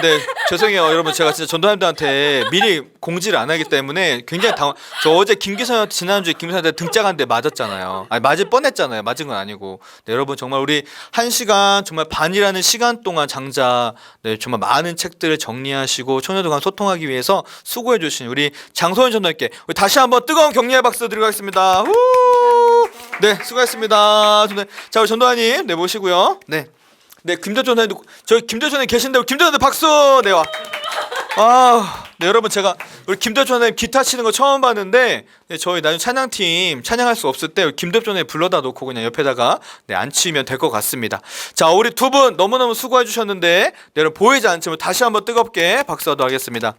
네. 죄송해요. 여러분 제가 진짜 전도사님들한테 미리 공지를 안 하기 때문에 굉장히 저 어제 김기선한테 지난주에 김기선한테 등짝한테 맞았잖아요. 아니 맞을 뻔했잖아요. 맞은 건 아니고. 네, 여러분 정말 우리 1시간 정말 반이라는 시간 동안 장자 정말 많은 책들을 정리하시고 청년들과 소통하기 위해서 수고해 주신 우리 장소연 전도님께 우리 다시 한번 뜨거운 격려의 박수 드리고 가겠습니다. 네, 수고하셨습니다. 자, 우리 전도사님 네 모시고요. 네. 네, 김대전 전도사님 저희 김대전에 계신데 우리 김대전님 박수. 네, 와. 네, 여러분 제가 우리 김대전 전도사님 기타 치는 거 처음 봤는데 저희 나중에 찬양팀 찬양할 수 없을 때 김대전 전도사님 불러다 놓고 그냥 옆에다가 앉히면 될 것 같습니다. 자, 우리 두 분 너무너무 수고해 주셨는데 여러분 보이지 않지만 다시 한번 뜨겁게 박수하도록 하겠습니다.